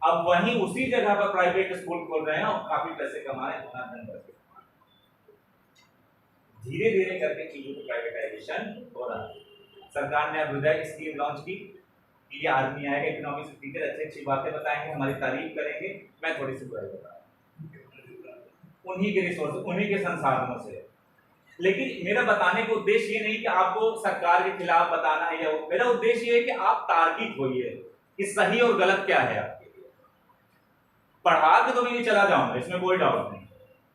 अब वहीं उसी जगह पर प्राइवेट स्कूल खोल रहे हैं और काफी पैसे कमा रहे हैं, अपना धन करके। धीरे धीरे करके चीजों की प्राइवेटाइजेशन हो रहा है। सरकार ने अब हृदय स्कीम लॉन्च की, ये आदमी आएगा इकोनॉमिक्स टीचर अच्छी अच्छी बातें बताएंगे, हमारी तारीफ करेंगे, मैं थोड़ी सी बुराई बताऊंगा, उन्हीं के रिसोर्स, उन्हीं के संसाधनों से। लेकिन मेरा बताने का उद्देश्य ये नहीं कि आपको सरकार के खिलाफ बताना है, या मेरा उद्देश्य ये है कि आप तार्किक होइए कि सही और गलत क्या है आपके लिए। पढ़ा के तो मैं ये चला जाऊंगा, इसमें कोई डाउट नहीं,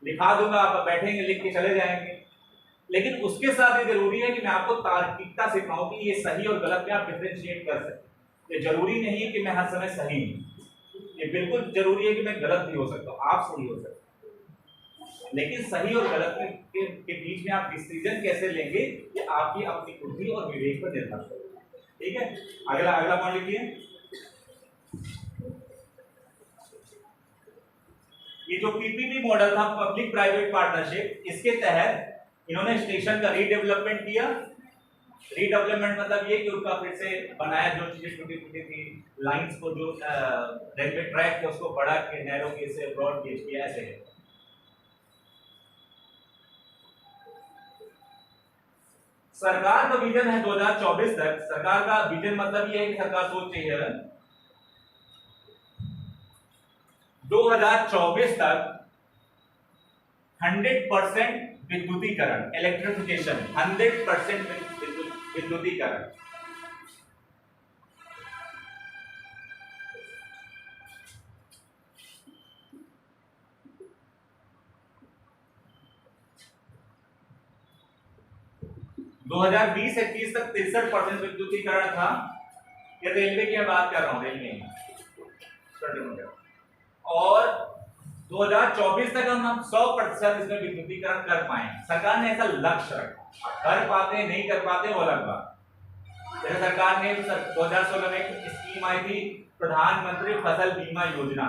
लिखा दूंगा, आप बैठेंगे लिख के चले जाएंगे, लेकिन उसके साथ ये जरूरी है कि मैं आपको तार्किकता सिखाऊं कि ये सही और गलत में आप डिफरेंशिएट कर सकते। ये जरूरी नहीं है कि मैं हर समय सही हूं, ये बिल्कुल जरूरी है कि मैं गलत भी हो सकता हूं, आप सही हो सकते हैं, लेकिन सही और गलत के बीच में आप डिसीजन कैसे लेंगे ये आपकी अपनी बुद्धि और विवेक पर निर्भर करेगा। ठीक है, अगला पॉइंट लिखिए। ये जो पीपीपी मॉडल था, पब्लिक प्राइवेट पार्टनरशिप, इसके तहत इन्होंने स्टेशन का रीडेवलपमेंट किया। रीडेवलपमेंट मतलब ये कि उनका फिर से बनाया, जो चीजें टूटी फूटी थी, लाइंस को जो रेलवे ट्रैक थे उसको बड़ा के नैरो गेज से ब्रॉड गेज किया, ऐसे है। सरकार का विजन है 2024 तक, सरकार का विजन मतलब ये है कि सरकार सोच रही है 2024 तक 100% विद्युतीकरण, इलेक्ट्रिफिकेशन, 100% विद्युतीकरण। दो 2020-21 तक 63% विद्युतीकरण था। ये रेलवे की बात कर रहा हूं, रेलवे और 2024 तक हम 100% इसमें विद्युतीकरण कर पाए। सरकार ने ऐसा लक्ष्य रखा, कर पाते नहीं कर पाते वो अलग बात। जैसे सरकार ने 2016 में एक स्कीम आई थी, प्रधानमंत्री फसल बीमा योजना,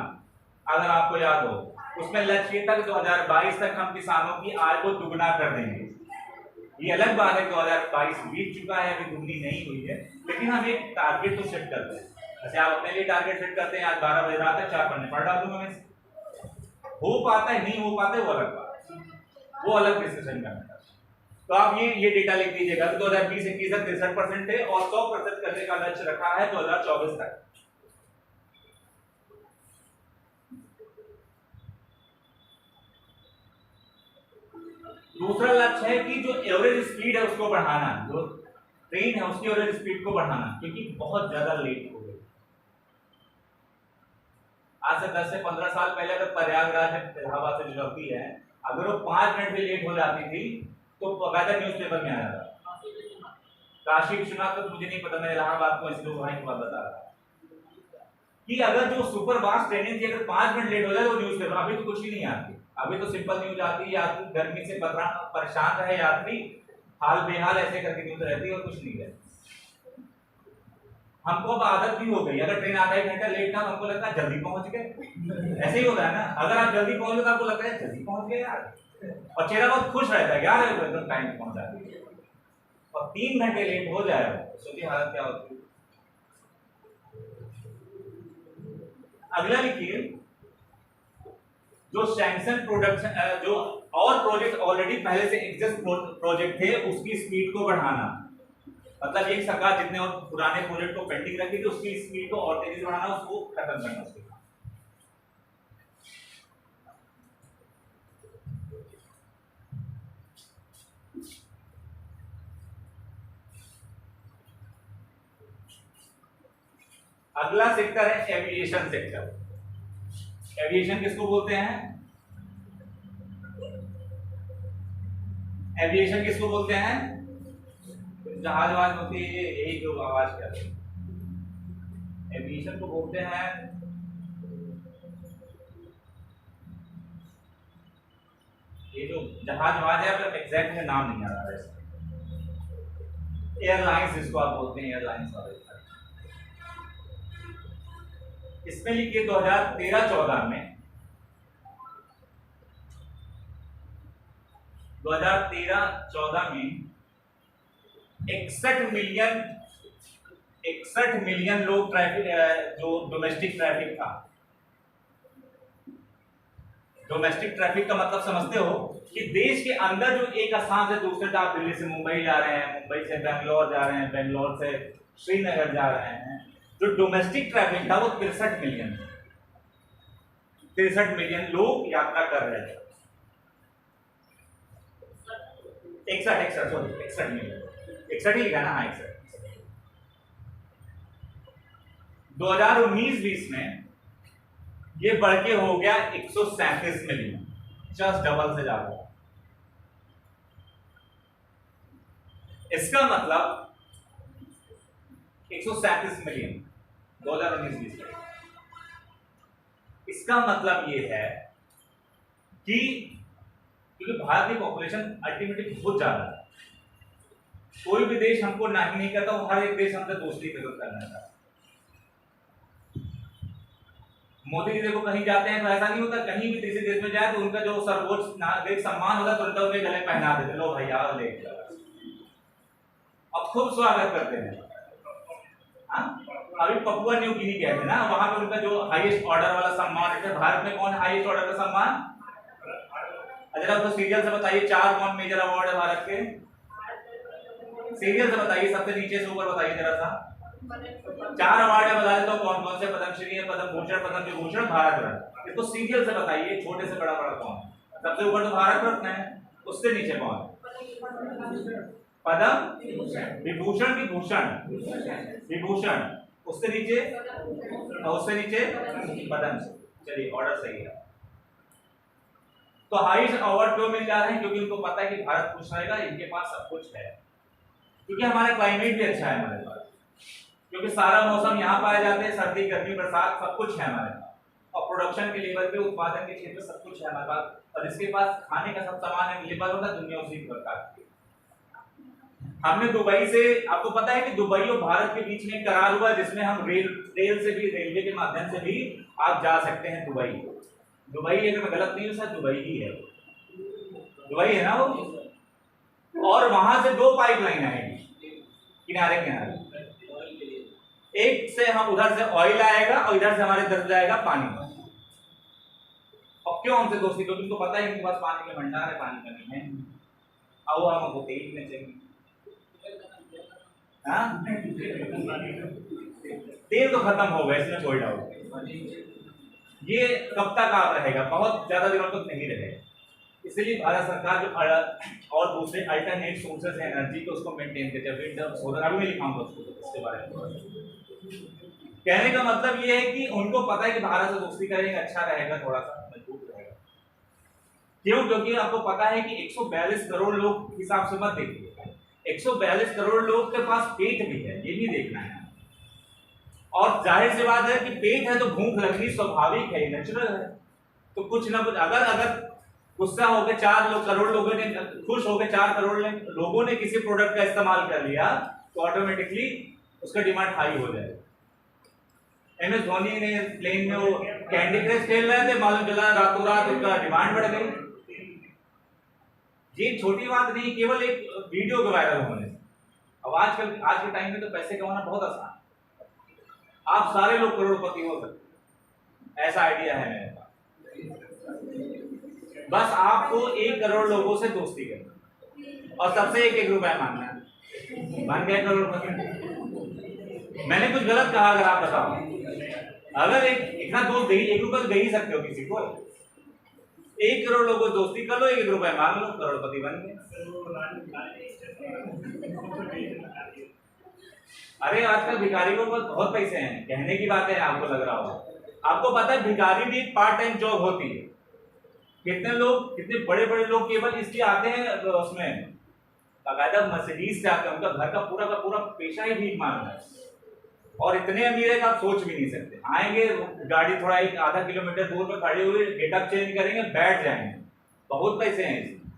अगर आपको याद हो, उसमें लक्ष्य तक 2022 तक हम किसानों की आय को दुगना कर देंगे। ये अलग बात है 2022 बीत चुका है, अभी दुगनी नहीं हुई है, लेकिन हम एक टारगेट तो सेट करते हैं। जैसे आप अपने लिए टारगेट सेट करते हैं, आज 12 बजे रात है 4 पन्ने पढ़ डालूंगा मैं, हो पाता है नहीं हो पाता है वो अलग बात, वो अलग डिस्कशन करना। तो आप ये डेटा लिख दीजिएगा कि 2020-21 तक 63% थे और 100% करने का लक्ष्य रखा है 2024 तक। दूसरा लक्ष्य है कि जो एवरेज स्पीड है उसको बढ़ाना, जो ट्रेन है उसकी एवरेज स्पीड को बढ़ाना, क्योंकि बहुत ज्यादा लेट हो गई। आज से 10 से 15 साल पहले अगर प्रयागराज इलाहाबाद से जुड़ती है, अगर वो 5 मिनट भी लेट हो जाती थी तो बकायदा न्यूज़पेपर में आया था। काशी विश्वनाथ तो मुझे नहीं पता, मैं इलाहाबाद को इसलिए वहां की बात बता रहा कि अगर जो सुपर फास्ट ट्रेन थी अगर 5 मिनट लेट हो जाए तो न्यूज़पेपर, अभी तो कुछ ही नहीं आती, अभी तो सिंपल न्यूज आती है, यात्री गर्मी से परेशान रहे यात्री, हाल बेहाल ऐसे करके न्यूज रहती है और कुछ नहीं रहती। हमको अब आदत भी हो गई, अगर ट्रेन आधा 1 घंटा लेट ना हमको लगता है जल्दी पहुंच गए, ऐसे ही होता है ना, अगर आप जल्दी पहुंच गए तो आपको लगता है जल्दी पहुंच गए यार, और चेहरा बहुत खुश रहता है यार एकदम टाइम पे पहुंच जाती है। और 3 घंटे लेट हो जाए तो सोचिए हालत क्या होती है। अगला लिखिए, जो सैंक्शन प्रोडक्शन, जो और प्रोजेक्ट ऑलरेडी पहले से एग्जिस्ट प्रोजेक्ट थे उसकी स्पीड को बढ़ाना। मतलब एक सरकार जितने और पुराने प्रोजेक्ट को पेंडिंग रखी थी उसकी स्पीड को और तेजी से बढ़ाना, उसको खत्म करना उसके। अगला सेक्टर है एविएशन सेक्टर। एविएशन किसको बोलते हैं? एविएशन किसको बोलते हैं? जहाज आवाज होती है, यही जो आवाज करते हैं एविएशन को बोलते हैं। ये जो जहाज आवाज है, पर एग्जैक्ट में नाम नहीं आ रहा है। एयरलाइंस इसको आप बोलते हैं, एयरलाइंस वाले। इसमें लिखिए 2013-14 में 2013-14 में 61 मिलियन लोग ट्रैफिक, जो डोमेस्टिक ट्रैफिक था। डोमेस्टिक ट्रैफिक का मतलब समझते हो कि देश के अंदर जो एक स्थान से दूसरे, आप दिल्ली से मुंबई जा रहे हैं, मुंबई से बेंगलोर जा रहे हैं, बेंगलोर से श्रीनगर जा रहे हैं, जो डोमेस्टिक ट्रैफिक था वो 63 मिलियन 63 मिलियन लोग यात्रा कर रहे थे। 61 मिलियन, 61 ही लिखा ना? हाँ, 61। 2019-20 में ये बढ़ के हो गया 137 मिलियन, जस्ट डबल से ज्यादा। इसका मतलब 137 मिलियन 2019-20 में। इसका मतलब ये है कि क्योंकि भारत की पॉपुलेशन अल्टीमेटली बहुत ज्यादा है, कोई भी देश हमको नहीं नहीं करता, वो हर एक देश हमसे दोस्ती करना चाहता है। मोदी जी देखो कहीं जाते हैं तो ऐसा नहीं होता, कहीं भी किसी देश में जाए तो उनका जो सर्वोच्च नागरिक सम्मान होता है तुरंत उनके गले पहना देते, लो भैया ले अब खूब स्वागत करते हैं। अभी पपुआ न्यू गिनी गए थे ना, वहां पे उनका जो हाईएस्ट ऑर्डर वाला सम्मान है। भारत में कौन हाईएस्ट ऑर्डर का सम्मान? जरा तो सीरियल से बताइए, 4 कौन मेजर अवार्ड है भारत के? सीरियल से बताइए, सबसे नीचे से ऊपर बताइए जरा सा। 4 अवार्ड है, बता देता हूँ कौन कौन से। पद्मश्री है, पद्म भूषण, पद्म विभूषण, भारत रत्न। इसको सीरियल से बताइए, छोटे से बड़ा बड़ा कौन? सबसे ऊपर तो भारत रत्न है, उससे नीचे कौन? पद्म विभूषण की भूषण विभूषण, उससे नीचे पद्म से। चलिए ऑर्डर सही है। तो हाईएस्ट अवार्ड क्यों मिल जा रहे हैं? क्योंकि उनको पता है कि भारत खुश रहेगा, इनके पास सब कुछ है। क्योंकि हमारा क्लाइमेट भी अच्छा है हमारे पास, क्योंकि सारा मौसम यहाँ पाए जाते हैं, सर्दी गर्मी बरसात सब कुछ है हमारे पास, और प्रोडक्शन के लेवल पे, उत्पादन के क्षेत्र सब कुछ है हमारे पास, और इसके पास खाने का सब सामान अवेलेबल होता है दुनिया उसी प्रकार की। हमने दुबई से, आपको पता है कि दुबई और भारत के बीच में करार हुआ जिसमें हम रेल से भी, रेलवे के माध्यम से भी आप जा सकते हैं दुबई। दुबई अगर मैं गलत नहीं हूं सर, दुबई ही है, दुबई है ना वो। और वहां से 2 पाइपलाइन आएगी किनारे किनारे, एक से हम उधर से ऑयल आएगा और इधर से हमारे तरफ जाएगा पानी। और क्यों हमसे दोस्ती? क्योंकि उनको पता है इनके पास पानी का भंडार है, पानी कमी है, और हमको तेल में चाहिए। हाँ, तेल तो खत्म हो गया, इसमें कोई डाउट नहीं। ये कब तक आप रहेगा? बहुत ज्यादा दिनों तक नहीं रहेगा। इसलिए भारत सरकार जो और दूसरे अल्टरनेट सोर्सेस है एनर्जी को, उसको मेंटेन करते हैं। विंड सोलर, अभी मैं लिखाऊंगा उसको इसके बारे में। कहने का मतलब ये है कि उनको पता है कि भारत से दोस्ती करेंगे अच्छा रहेगा, थोड़ा सा मजबूत रहेगा। क्यों? क्योंकि आपको पता है कि 142 करोड़ लोग, हिसाब से मत देखिए, 142 करोड़ लोग के पास पेट भी है, ये भी देखना है। और जाहिर सी बात है कि पेट है तो भूख लगनी स्वाभाविक है, नेचुरल है। तो कुछ ना कुछ, अगर गुस्सा हो गए 4 करोड़ लोगों ने, खुश हो गए 4 करोड़ लोगों ने किसी प्रोडक्ट का इस्तेमाल कर लिया, तो ऑटोमेटिकली उसका डिमांड हाई हो जाएगा। एमएस धोनी ने प्लेन में वो कैंडी क्रश खेल रहे थे, मालूम चला रातों रात उसका डिमांड बढ़ गई। ये छोटी बात नहीं, केवल एक वीडियो के वायरल होने से। अब आज के टाइम में तो पैसे कमाना बहुत आसान, आप सारे लोग करोड़पति हो सकते, ऐसा आइडिया है मेरे पास। बस आपको 1 करोड़ लोगों से दोस्ती करना और सबसे 1-1 रुपया मांगना है। बन गए करोड़पति। मैंने कुछ गलत कहा अगर आप बताओ? अगर इतना दोस्त दे, 1 रुपया तो दे ही सकते हो किसी को। 1 करोड़ लोगों को दोस्ती कर लो, 1 रुपया मांग लो, करोड़पति बन गए। अरे आजकल भिखारी को बहुत पैसे हैं, कहने की बात है, आपको लग रहा होगा। आपको पता है भिखारी भी एक पार्ट टाइम जॉब होती है। कितने लोग, कितने बड़े बड़े लोग केवल इसलिए आते हैं, उसमें बाकायदा मर्सिडीज से आते हैं, उनका घर का पूरा पेशा ही भीख मांगना है। और इतने अमीर है कि आप सोच भी नहीं सकते। आएंगे, गाड़ी थोड़ा एक आधा किलोमीटर दूर पर खड़ी हुई, गेटअप चेंज करेंगे, बैठ जाएंगे। बहुत पैसे हैं इसमें,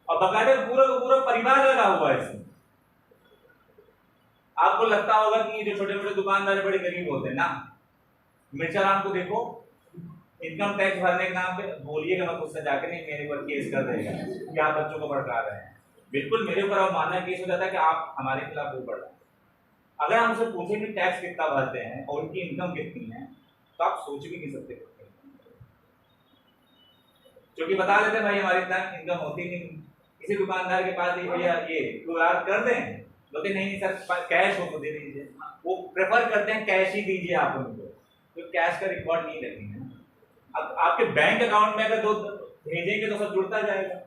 और बाकायदा पूरा परिवार लगा हुआ है इसमें। आपको लगता होगा कि जो छोटे मोटे दुकानदार बड़े गरीब होते हैं ना, मिर्चाराम को देखो, इनकम टैक्स भरने के नाम पे बोलिएगा मैं खुद से जाके, नहीं मेरे ऊपर केस कर देगा कि आप बच्चों को भड़का रहे हैं। बिल्कुल मेरे ऊपर अब मानना केस हो जाता है कि आप हमारे खिलाफ बोल पड़ रहे हैं। अगर हम उनसे पूछें कि टैक्स कितना भरते हैं और उनकी इनकम कितनी है, तो आप सोच भी नहीं सकते, क्योंकि बता देते हैं भाई हमारी इतना इनकम होती नहीं। किसी दुकानदार के पास भैया ये QR कर दें, बोलते नहीं सर कैश हो तो दे दीजिए। वो प्रेफर करते हैं कैश ही दीजिए आप उनको, तो कैश का रिकॉर्ड नहीं रखेंगे। अब आपके बैंक अकाउंट में अगर 2 भेजेंगे तो सब जुड़ता जाएगा।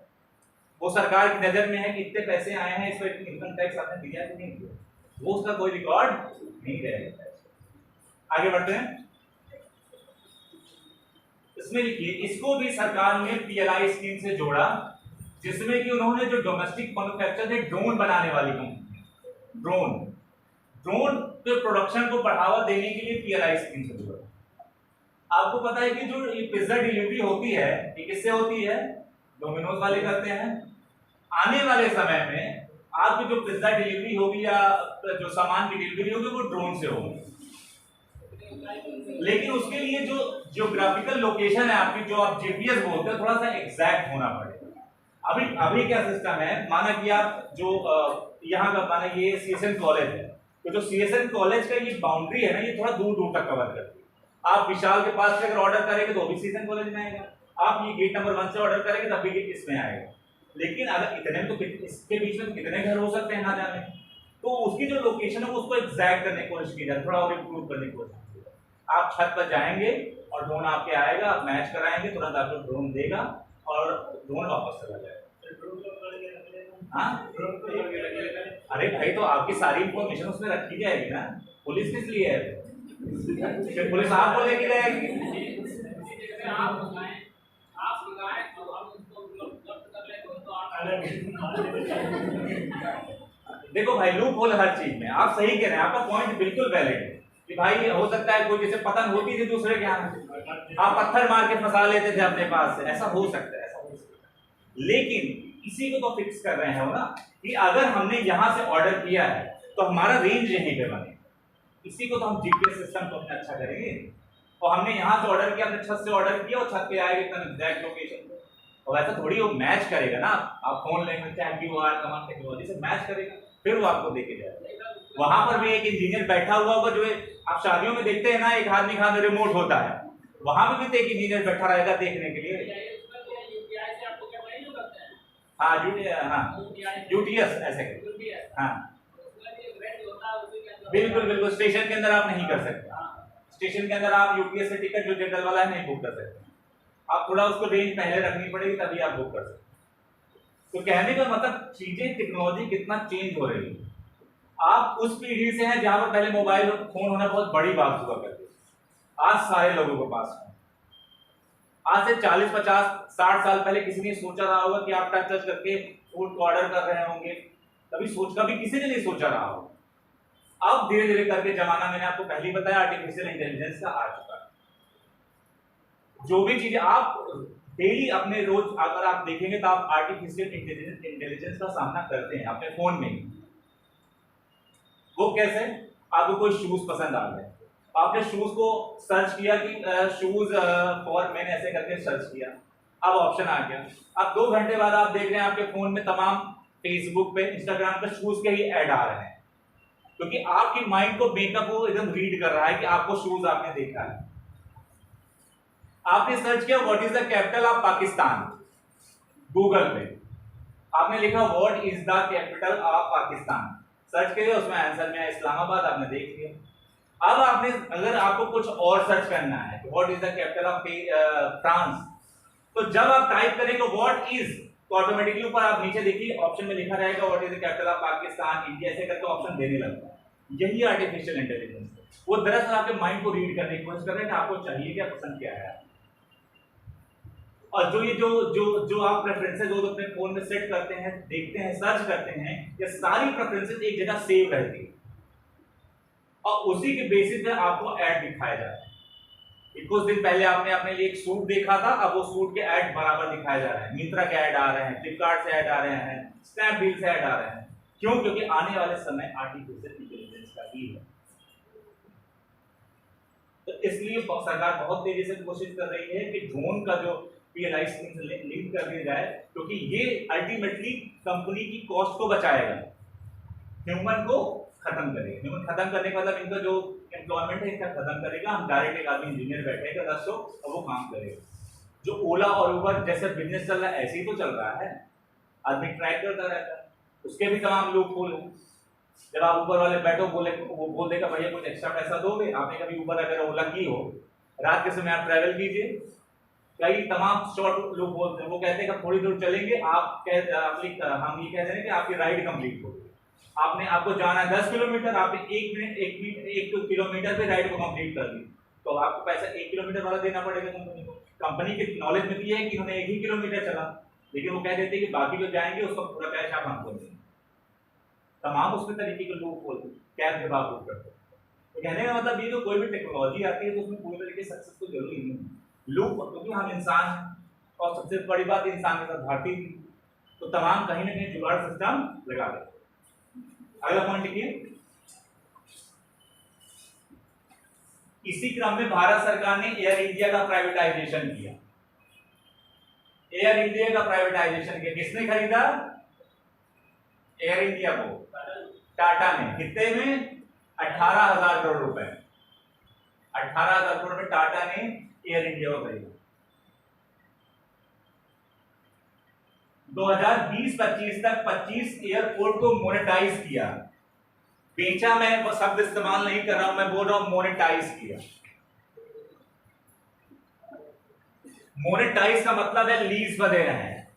वो सरकार की नजर में है कि इतने पैसे आए हैं, इस पर इनकम टैक्स आपने दिया कि नहीं दिया, वो उसका कोई रिकॉर्ड नहीं रहेगा। आगे बढ़ते हैं। इसमें लिखिए, इसको भी सरकार ने PLI स्कीम से जोड़ा, जिसमें कि उन्होंने जो डोमेस्टिक मैन्युफैक्चर है, ड्रोन बनाने वाली कंपनी, ड्रोन के प्रोडक्शन को बढ़ावा देने के लिए PLI स्कीम से जोड़ा। आपको पता है कि जो ये पिज्जा डिलीवरी होती है, ये किससे होती है? डोमिनोज वाले करते हैं। आने वाले समय में आपकी जो पिज्जा डिलीवरी होगी या जो सामान की डिलीवरी होगी वो ड्रोन से होगी। लेकिन उसके लिए जो जियोग्राफिकल लोकेशन है आपकी, जो आप GPS बोलते हैं, थोड़ा सा एग्जैक्ट होना पड़ेगा। अभी क्या सिस्टम है, माना कि आप जो यहाँ का, माना ये CSN कॉलेज है, तो जो CSN कॉलेज का ये बाउंड्री है ना, ये थोड़ा दूर दूर तक कवर करती है। आप विशाल के पास से अगर ऑर्डर करेंगे तो भी CSN कॉलेज में आएगा, आप ये गेट नंबर 1 से ऑर्डर करेंगे तब भी गेट इसमें आएगा। लेकिन अगर इतने में, तो इसके बीच में कितने घर हो सकते हैं ना जाने, तो उसकी जो लोकेशन है उसको एग्जैक्ट करने की कोशिश की जाए, थोड़ा और इम्प्रूव करने की कोशिश की जाए। आप छत पर जाएंगे और ड्रोन आपके आएगा, आप मैच कराएंगे, तुरंत आपको ड्रोन देगा और ड्रोन वापस चला जाएगा। हाँ, अरे भाई तो आपकी सारी इंफॉर्मेशन उसमें रखी जाएगी ना। पुलिस किस लिए है? पुलिस आपको लेके जाएगी। देखो भाई, लूप होल हर चीज में, आप सही कह रहे हैं, आपका पॉइंट बिल्कुल वैलिड है कि भाई हो सकता है कोई जैसे पतंग होती थी दूसरे के यहाँ, आप पत्थर मार के फंसा लेते थे अपने पास से, ऐसा हो सकता है, ऐसा हो सकता है। लेकिन इसी को तो फिक्स कर रहे हैं ना कि अगर हमने यहाँ से ऑर्डर किया है तो हमारा रेंज यहीं पे बने, इसी को तो हम GPS सिस्टम को अपना अच्छा करेंगे। और हमने यहाँ से ऑर्डर किया, अपने छत से ऑर्डर किया और छत पे आएगा एकदम एग्जैक्ट लोकेशन पे, और ऐसा थोड़ी वो मैच करेगा ना। आप फोन लेंगे, चाहे QR कमांड टेक्नोलॉजी से मैच करेगा, फिर वो आपको देके जाएगा। वहां पर भी एक इंजीनियर बैठा हुआ होगा, जो आप शादियों में देखते हैं ना, एक आदमी का रिमोट होता है, वहां पे भी एक इंजीनियर बैठा रहेगा देखने के लिए। हाँ UTS ऐसे, हाँ बिल्कुल स्टेशन के अंदर आप नहीं कर सकते। स्टेशन के अंदर आप UPS से टिकट जो जनरल वाला है नहीं बुक कर सकते, आप थोड़ा उसको रेंज पहले रखनी पड़ेगी तभी आप बुक कर सकते। तो कहने का मतलब चीजें, टेक्नोलॉजी कितना चेंज हो रही है। आप उस पीढ़ी से हैं जहां पर पहले मोबाइल और फोन होना बहुत बड़ी बात हुआ करती, आज सारे लोगों के पास है। आज से 40, 50, 60 साल पहले किसी ने सोचा रहा होगा कि आप टच करके फूड को ऑर्डर कर रहे होंगे, कभी किसी ने नहीं सोचा रहा होगा। अब धीरे धीरे करके जमाना, मैंने आपको पहले ही बताया, आर्टिफिशियल इंटेलिजेंस का आ चुका है। जो भी चीजें आप डेली अपने रोज अगर आप देखेंगे तो आप आर्टिफिशियल इंटेलिजेंस का सामना करते हैं अपने फोन में ही। वो कैसे? आपको कोई शूज पसंद आ गए, आपने शूज को सर्च किया कि शूज फॉर मैन ऐसे करके सर्च किया, अब ऑप्शन आ गया। अब 2 घंटे बाद आप देख रहे हैं आपके फोन में तमाम फेसबुक पे, इंस्टाग्राम पे शूज के ही ऐड आ रहे हैं, क्योंकि आपकी माइंड को मेकअप वो एकदम रीड कर रहा है कि आपको शूज आपने देखा है। आपने सर्च किया what is the capital of Pakistan Google पे, आपने लिखा what is the capital of Pakistan, search करिए, उसमें आंसर में इस्लामाबाद, आपने देख लिया। अब आपने अगर आपको कुछ और सर्च करना है, what is the capital of France, तो जब आप टाइप करेंगे व्हाट इज, तो ऑटोमेटिकली ऊपर आप नीचे देखिए ऑप्शन में लिखा रहेगा what is the capital of Pakistan, India, ऐसे करके ऑप्शन देने लगता है। यही आर्टिफिशियल इंटेलिजेंस है, वो दरअसल आपके माइंड को रीड करने की कोशिश कर रहे हैं कि आपको चाहिए क्या, पसंद क्या है। और जो ये जो आप प्रेफरेंसेस जो अपने फोन में सेट करते हैं, देखते हैं, सर्च करते हैं, ये सारी प्रेफरेंसेस एक जगह सेव रहती है और उसी के बेसिस पे आपको ऐड दिखाया जाता है। कुछ दिन पहले आपने अपने लिए एक सूट देखा था, अब वो सूट के ऐड बराबर दिखाए जा रहे हैं, मिंत्रा के ऐड आ रहे हैं, फ्लिपकार्ट से ऐड आ रहे हैं, स्नैपडील से ऐड आ रहे हैं। क्यों? क्योंकि आने वाले समय आर्टिफिशियल इंटेलिजेंस का ही है। तो इसलिए सरकार बहुत तेजी से कोशिश कर रही है कि ड्रोन का जो पीएलआई स्कीम से लिंक कर दिया जाए, क्योंकि ये अल्टीमेटली कंपनी की कॉस्ट को बचाएगा, ह्यूमन को खत्म करेगा। ह्यूमन खत्म करने का मतलब इनका जो एम्प्लॉयमेंट है इसका खत्म करेगा। हम डायरेक्ट एक आदमी इंजीनियर बैठेगा 10 और वो काम करेगा। जो ओला और उबर जैसे बिजनेस चल रहा है ऐसे ही तो चल रहा है, आदमी ट्रैक करता रहता है, उसके भी तमाम लोग खोल हैं। जब आप ऊबर वाले बैठो, वो बोल देगा भैया कुछ एक्स्ट्रा पैसा दोगे। आपने कभी ऊबर अगर ओला की हो, रात के समय आप ट्रैवल कीजिए, कई तमाम शॉर्ट लोग बोलते हैं, वो कहते हैं कि थोड़ी दूर चलेंगे, हम ये कहते हैं कि आपकी राइड कंप्लीट हो, आपको जाना है 10 किलोमीटर, आपने 1 किलोमीटर पे राइड को कंप्लीट कर दी, तो आपको पैसा 1 किलोमीटर वाला देना पड़ेगा कंपनी को। कंपनी की नॉलेज में ये है कि उन्हें 1 ही किलोमीटर चला, लेकिन वो कह देते हैं कि बाकी जो जाएंगे उसका पूरा कैश आप हमको देंगे। तमाम उसमें तरीके के लोग खोलते कैब जब आप बुक करते। तो कहने का मतलब ये जो कोई भी टेक्नोलॉजी आती है तो उसमें पूरी तरीके से सक्सेस तो जरूरी नहीं है। लोग, क्योंकि हम इंसान, और सबसे बड़ी बात इंसान के साथ भारतीय, तो तमाम कहीं ना कहीं जुगाड़ सिस्टम लगा देते। अगला पॉइंट लिखिए। इसी क्रम में भारत सरकार ने एयर इंडिया का प्राइवेटाइजेशन किया। एयर इंडिया का प्राइवेटाइजेशन किया, किसने खरीदा? एयर इंडिया को टाटा ने। कितने में? 18,000 करोड़ रुपए। 18,000 करोड़ में टाटा ने एयर इंडिया को खरीदा। 2020-25 तक 25 एयरपोर्ट को मोनेटाइज किया। बेचा, मैं शब्द इस्तेमाल नहीं कर रहा हूं, मैं बोल रहा हूं मोनेटाइज किया। मोनेटाइज का मतलब है लीज पर दे रहे हैं।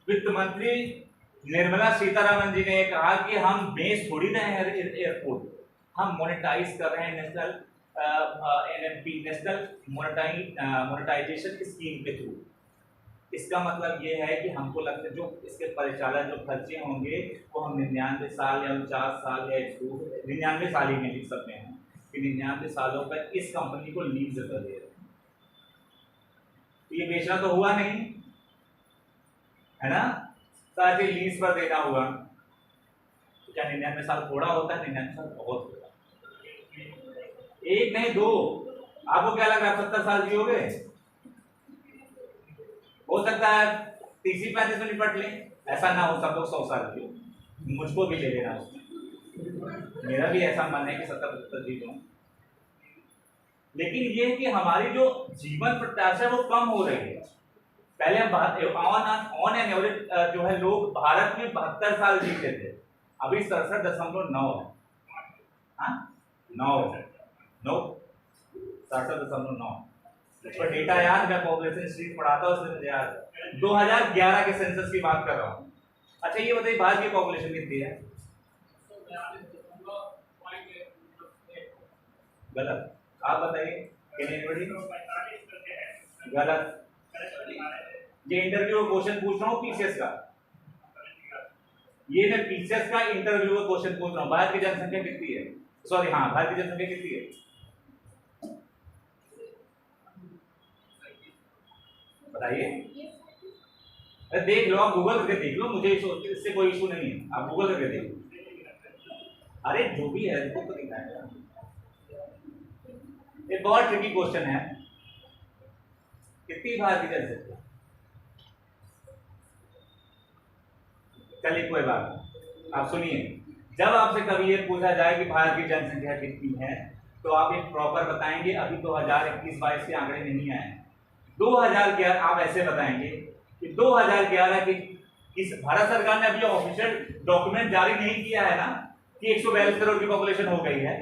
वित्त मंत्री निर्मला सीतारमण जी ने कहा कि हम बेच थोड़ी रहे हैं एयरपोर्ट, हम मोनेटाइज कर रहे हैं national NMP, national monetization scheme के थ्रू। इसका मतलब ये है कि हमको लगता है जो इसके परिचालन जो खर्चे होंगे वो हम 99 साल या 50 साल या 99 साल ही में लिख सकते हैं कि 99 सालों पर इस कंपनी को लीज कर दे रहे हैं। ये बेचना तो हुआ नहीं है ना, साथ ही लीज पर देना हुआ। तो क्या 99 साल थोड़ा होता है? 99 साल बहुत होता है। एक नहीं दो, आपको क्या लग रहा है 70 साल जियोगे? हो सकता है 30-35 में निपट ले, ऐसा ना हो सब लोग 100 साल जियो, मुझको भी ले लेना उसमें। मेरा भी ऐसा मन है कि 70-75 जी जाऊं, लेकिन ये है कि हमारी जो जीवन प्रत्याशा वो कम हो रही है। पहले हम ऑन एन एवरेज जो है लोग भारत में 72 साल जीते थे, अभी 67.9 है। हाँ 9 67.9 पर डेटा याद, मैं पॉपुलेशन स्ट्रीट पढ़ाता हूं इसलिए मुझे याद। 2011 के सेंसस की बात कर रहा हूं। अच्छा ये बताइए भारत की पॉपुलेशन कितनी है? गलत, आप बताइए। गलत। ये इंटरव्यू का क्वेश्चन पूछ रहा हूँ पीसीएस का, ये मैं पीसीएस का इंटरव्यू का क्वेश्चन पूछ रहा हूँ। भारत की जनसंख्या कितनी है? सॉरी हाँ, भारत की जनसंख्या कितनी है? बताइए। अरे देख लो, आप गूगल करके देख लो, मुझे इससे कोई इशू नहीं है, आप गूगल करके देख लो। अरे जो भी है तो दिखाएगा। एक बहुत ट्रिकी क्वेश्चन है, कितनी भारत की जनसंख्या? चलिए कोई बात नहीं, आप सुनिए। जब आपसे कभी ये पूछा जाए कि भारत की जनसंख्या कितनी है, तो आप एक प्रॉपर बताएंगे। अभी 2021-22 के आंकड़े नहीं आए। 2011 आप ऐसे बताएंगे कि 2011 की इस भारत सरकार ने अभी ऑफिशियल डॉक्यूमेंट जारी नहीं किया है ना कि 142 करोड़ की पॉपुलेशन हो गई है,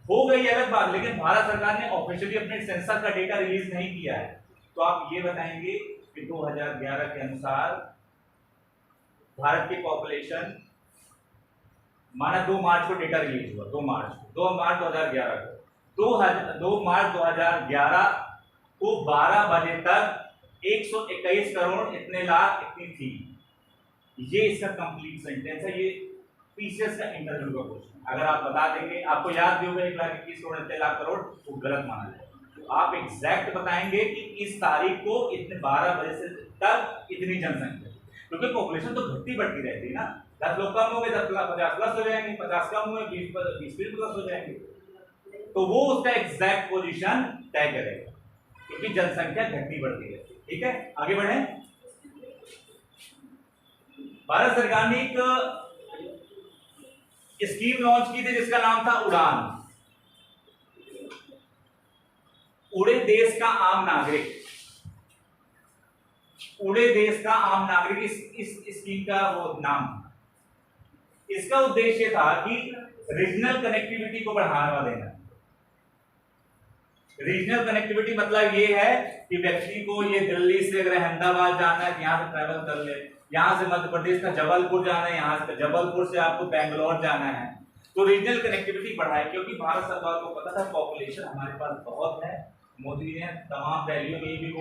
हो गई अलग बात, लेकिन भारत सरकार ने ऑफिशियली अपने सेंसस का डेटा रिलीज नहीं किया है। तो आप ये बताएंगे कि 2011 के अनुसार भारत की पॉपुलेशन, माना 2 मार्च को डेटा रिलीज हुआ, 2 मार्च 2011 को, 2 मार्च 2011 को 12 बजे तक 121 करोड़ इतने लाख इतनी थी। ये इसका कंप्लीट सेंटेंस है, ये पीसीएस का इंटरव्यू का क्वेश्चन। अगर आप बता देंगे, आपको याद भी होगा 1,21 करोड़ इतने लाख करोड़, वो गलत माना जाएगा। तो आप एग्जैक्ट बताएंगे कि इस तारीख को इतने 12 बजे से तक इतनी जनसंख्या, क्योंकि पॉपुलेशन तो घटती बढ़ती रहती है ना, 10 लोग कम हो गए 10 50 प्लस हो जाएंगे, 50 कम हुए 20 प्लस हो जाएंगे, तो वो उसका एग्जैक्ट पोजीशन तय करेगा, क्योंकि जनसंख्या घटती बढ़ती रहती है। ठीक है, आगे बढ़े। भारत सरकार ने एक स्कीम लॉन्च की थी जिसका नाम था उड़ान, उड़े देश का आम नागरिक, उड़े देश का आम नागरिक इस स्कीम का वो नाम। इसका उद्देश्य था कि रीजनल कनेक्टिविटी को बढ़ावा देना। रीजनल कनेक्टिविटी मतलब ये है कि व्यक्ति को ये दिल्ली से अगर अहमदाबाद जाना है, यहाँ से ट्रैवल कर ले, यहाँ से मध्य प्रदेश का जबलपुर जाना है, यहाँ से जबलपुर से आपको बेंगलोर जाना है, तो रीजनल कनेक्टिविटी बढ़ाए, क्योंकि भारत सरकार को पता था पॉपुलेशन हमारे पास बहुत है। मोदी ने तमाम रैलियों में भी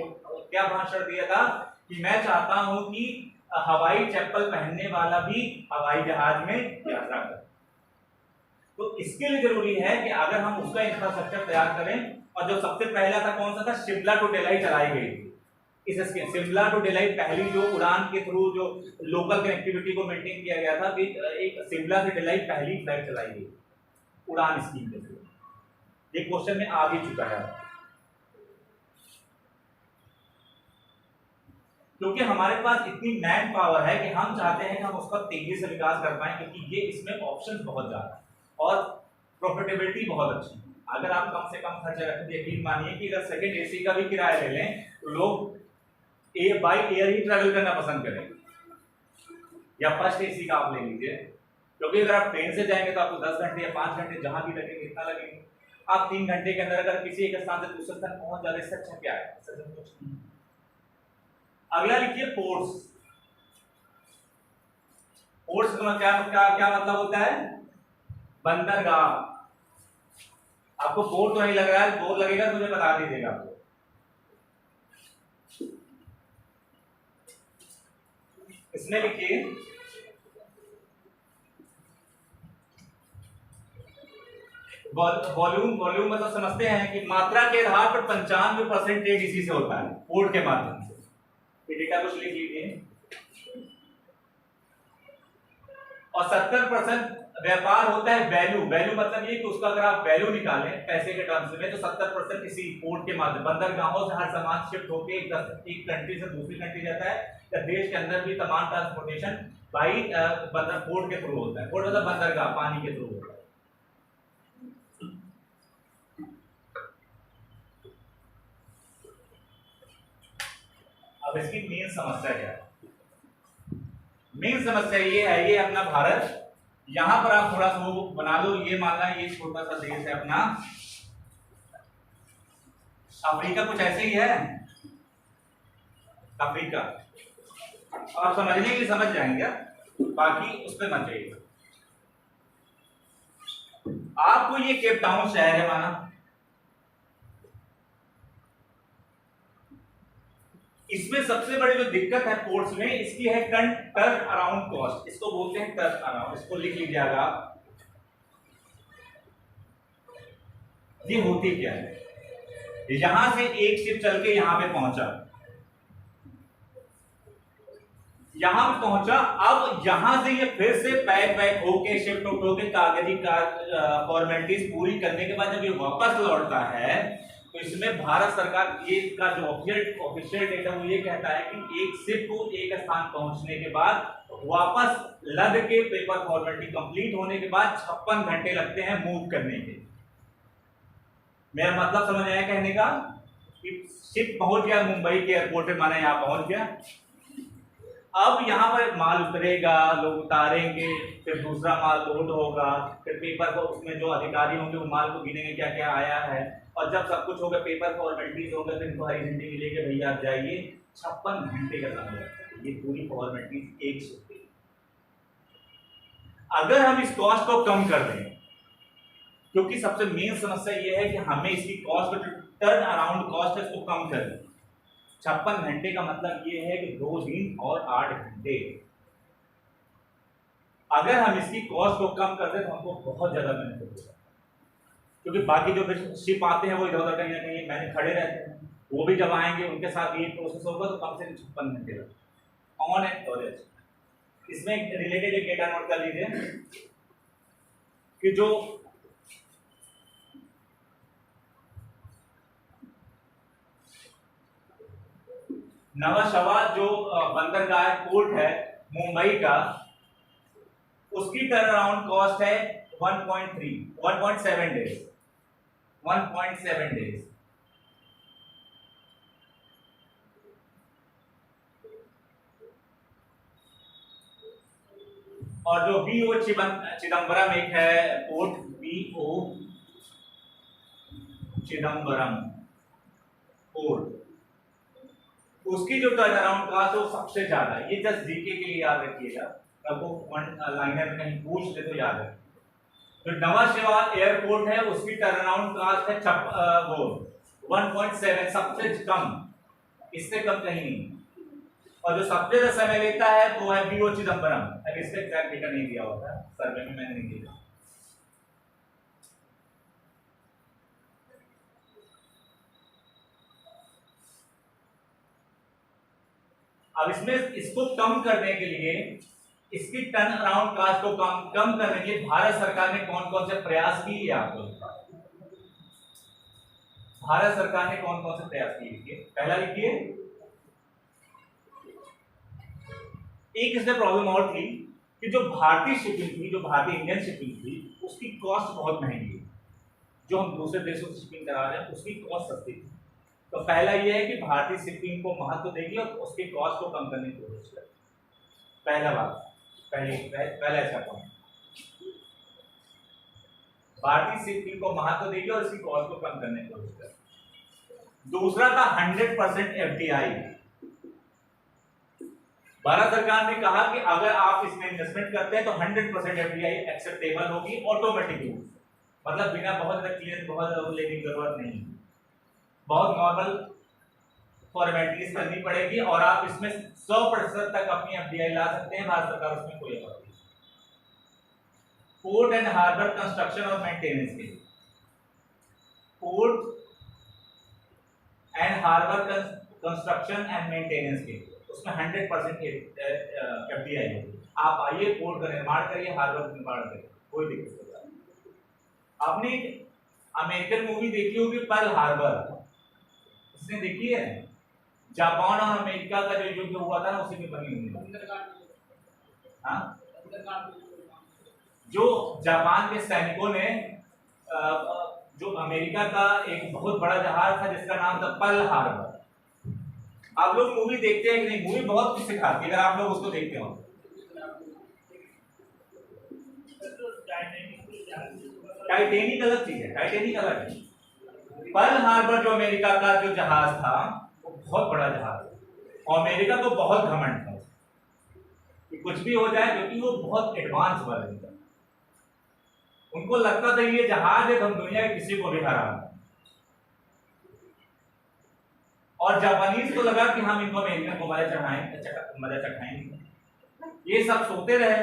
क्या भाषण दिया था कि मैं चाहता हूं कि हवाई चप्पल पहनने वाला भी हवाई जहाज में यात्रा करे। तो इसके लिए जरूरी है कि अगर हम उसका इंफ्रास्ट्रक्चर तैयार करें, और जो सबसे पहला था कौन सा था, शिमला टू दिल्ली चलाई गई थी। इस स्कीम शिमला टू दिल्ली पहली जो उड़ान के थ्रू जो लोकल कनेक्टिविटी को मेंटेन किया गया था, एक शिमला से दिल्ली पहली फ्लाइट चलाई गई उड़ान स्कीम के थ्रू। ये क्वेश्चन में आ भी चुका है, क्योंकि हमारे पास इतनी मैन पावर है कि हम चाहते हैं कि हम उसका तेजी से विकास कर पाएं, क्योंकि ये इसमें ऑप्शंस बहुत ज्यादा है और प्रॉफिटेबिलिटी बहुत अच्छी है। अगर आप कम से कम खर्चा रखें, यकीन मानिए कि अगर सेकंड एसी का भी किराया ले लें तो लोग बाई एयर ही ट्रैवल करना पसंद करेंगे, या फर्स्ट एसी का आप ले लीजिए, क्योंकि अगर आप ट्रेन से जाएंगे तो आपको 10 घंटे या 5 घंटे जहां भी लगेंगे इतना लगेंगे। आप 3 घंटे के अंदर अगर किसी एक स्थान से दूसरे स्थान पहुंच जाते, इससे अच्छा क्या है, इससे कुछ नहीं। अगला लिखिए पोर्ट्स। पोर्ट्स का क्या मतलब होता है, बंदरगाह। आपको बोर्ड तो नहीं लग रहा है, बोर्ड लगेगा तो मुझे बता दीजिएगा आपको। इसमें लिखिए वॉल्यूम मतलब समझते हैं कि मात्रा के आधार पर 95% ट्रेड इसी से होता है, पोर्ट के माध्यम से। ये डेटा कुछ लिख लीजिए। और 70% व्यापार होता है वैल्यू। वैल्यू मतलब ये कि उसका अगर आप वैल्यू निकालें पैसे के टर्म्स में, तो 70% इसी पोर्ट के माध्यम, बंदरगाहों से हर सामान शिफ्ट होकर एक कंट्री से दूसरी कंट्री जाता है, या देश के अंदर भी तमाम ट्रांसपोर्टेशन बाई पोर्ट के थ्रू होता है। पोर्ट मतलब बंदरगाह, पानी के थ्रू होता है। अब इसकी मेन समस्या क्या है? मेन समस्या ये है, ये अपना भारत, यहां पर आप थोड़ा सा वो बना लो, ये मान लो ये छोटा सा देश है अपना अफ्रीका, कुछ ऐसे ही है अफ्रीका। आप समझने के लिए समझ जाएंगे, बाकी उस पर मत जाइए। आपको ये केप टाउन शहर है माना, इसमें सबसे बड़ी जो दिक्कत है पोर्ट्स में इसकी है टर्न अराउंड कॉस्ट, इसको बोलते हैं टर्न अराउंड। इसको लिख लीजिएगा, ये होती क्या है, यहां से एक शिप चल के यहां पे पहुंचा, यहां पे पहुंचा, अब यहां से ये फिर से पैक होके शिफ्ट होके कागजी फॉर्मेलिटीज पूरी करने के बाद जब ये वापस लौटता है, तो इसमें भारत सरकार ये का जो ऑफिशियल डेटा वो ये कहता है कि एक शिप को एक स्थान पहुंचने के बाद वापस लद के पेपर फॉर्मेलिटी कंप्लीट होने के बाद 56 घंटे लगते हैं मूव करने के। मेरा मतलब समझ आया कहने का, कि शिप पहुंच गया मुंबई के एयरपोर्ट पे, माना यहां पहुंच गया, अब यहाँ पर माल उतरेगा, लोग उतारेंगे, फिर दूसरा माल लोड होगा, फिर पेपर को उसमें जो अधिकारी होंगे वो माल को गिनेंगे क्या क्या आया है, और जब सब कुछ हो गया, पेपर फॉर्मेलिटीज हो गए, फिर इनको हरी झंडी मिलेगी, भैया आप जाइए। 56 घंटे का समय लगता है ये पूरी फॉर्मेलिटीज एक सूत्र। अगर हम इस कॉस्ट को कम कर दें, क्योंकि सबसे मेन समस्या ये है कि हमें इसकी कॉस्ट को, टर्न अराउंड कॉस्ट है, इसको कम करें। 56 घंटे का मतलब ये है कि 2 दिन और 8 घंटे। अगर हम इसकी कॉस्ट को कम कर दें तो हमको बहुत ज्यादा बेनिफिट होगा, क्योंकि बाकी जो शिप आते हैं वो इधर उधर कहीं ना कहीं मैंने खड़े रहते हैं, वो भी जब आएंगे उनके साथ ये प्रोसेस होगा तो कम से कम 56 घंटे लगेगा ऑन एवरेज। इसमें रिलेटेड एक डेटा नोट कर लीजिए कि जो नवाशवा जो बंदरगाह पोर्ट है मुंबई का, उसकी टर्न अराउंड कॉस्ट है 1.7 डेज। 1.7 डेज। और जो बीओ चिदम्बरम एक है पोर्ट, बीओ चिदम्बरम पोर्ट, उसकी जो टर्न अराउंड कॉस्ट है वो सबसे ज्यादा है। ये जस्ट जीके के लिए याद रखिएगा, आपको वन लाइनर में कहीं पूछ ले तो याद है। जो नवाशेवा एयरपोर्ट है उसकी टर्न अराउंड कॉस्ट है वो 1.7, सबसे कम, इससे कम कहीं नहीं। और जो सबसे ज्यादा समय लेता है वो है बीओ चिदम्बरम। अब इसका एग्जैक्ट डेटा नहीं दिया होता है सर्वे में, मैंने नहीं दिया। अब इसमें इसको कम करने के लिए, इसकी टर्न अराउंड कॉस्ट को कम करने के लिए भारत सरकार ने कौन कौन से प्रयास किए आपको? भारत सरकार ने कौन कौन से प्रयास किए? पहला लिखिए, एक इसमें प्रॉब्लम और थी कि जो भारतीय शिपिंग थी, जो भारतीय इंडियन शिपिंग थी, उसकी कॉस्ट बहुत महंगी है। जो हम दूसरे देशों से शिपिंग करा रहे हैं उसकी कॉस्ट सस्ती थी। तो पहला यह है कि भारतीय शिपिंग को महत्व देगी और उसकी कॉस्ट को कम करने की कोशिश करेगी। पहला बात, पहला इसका पॉइंट, भारतीय शिपिंग को महत्व देगी और इसकी कॉस्ट को कम करने की कोशिश करेगी। दूसरा था 100% एफडीआई। भारत सरकार ने कहा कि अगर आप इसमें इन्वेस्टमेंट करते हैं तो 100% एफडीआई एक्सेप्टेबल होगी ऑटोमेटिकली, मतलब बिना बहुत क्लियर बहुत लेने की जरूरत नहीं, बहुत नॉर्मल फॉर्मेलिटीज करनी पड़ेगी और आप इसमें 100% तक अपनी एफडीआई ला सकते हैं। भारत सरकार उसमें कोई आपत्ति नहीं। पोर्ट एंड हार्बर कंस्ट्रक्शन और मेंटेनेंस के लिए, port and harbour construction and maintenance के लिए उसमें 100% एफडीआई होगी। आप आइए, पोर्ट का निर्माण करिए, हार्बर का निर्माण करिए, कोई दिक्कत नहीं। आपने अमेरिकन मूवी देखी होगी पर्ल हार्बर, इसने देखी है? जापान और अमेरिका का जो युद्ध हुआ था ना, उसी में बनी हुई है। हाँ, जो जापान के सैनिकों ने जो अमेरिका का एक बहुत बड़ा जहाज था जिसका नाम था पर्ल हार्बर। आप लोग मूवी देखते हैं कि नहीं? मूवी बहुत कुछ सिखाती है अगर आप लोग उसको देखते हो। टाइटैनिक अलग चीज है, टाइटैनिक अलग है। पर्ल हार्बर जो अमेरिका का जो जहाज था वो बहुत बड़ा जहाज था और अमेरिका को बहुत घमंड था कि कुछ भी हो जाए, क्योंकि वो बहुत एडवांस वर्जन था। उनको लगता था ये जहाज है तो हम दुनिया के किसी को भी हरा दें। और जापानीज को लगा कि हम इनको अमेरिकन को मजा चखाएंगे। ये सब सोते रहे,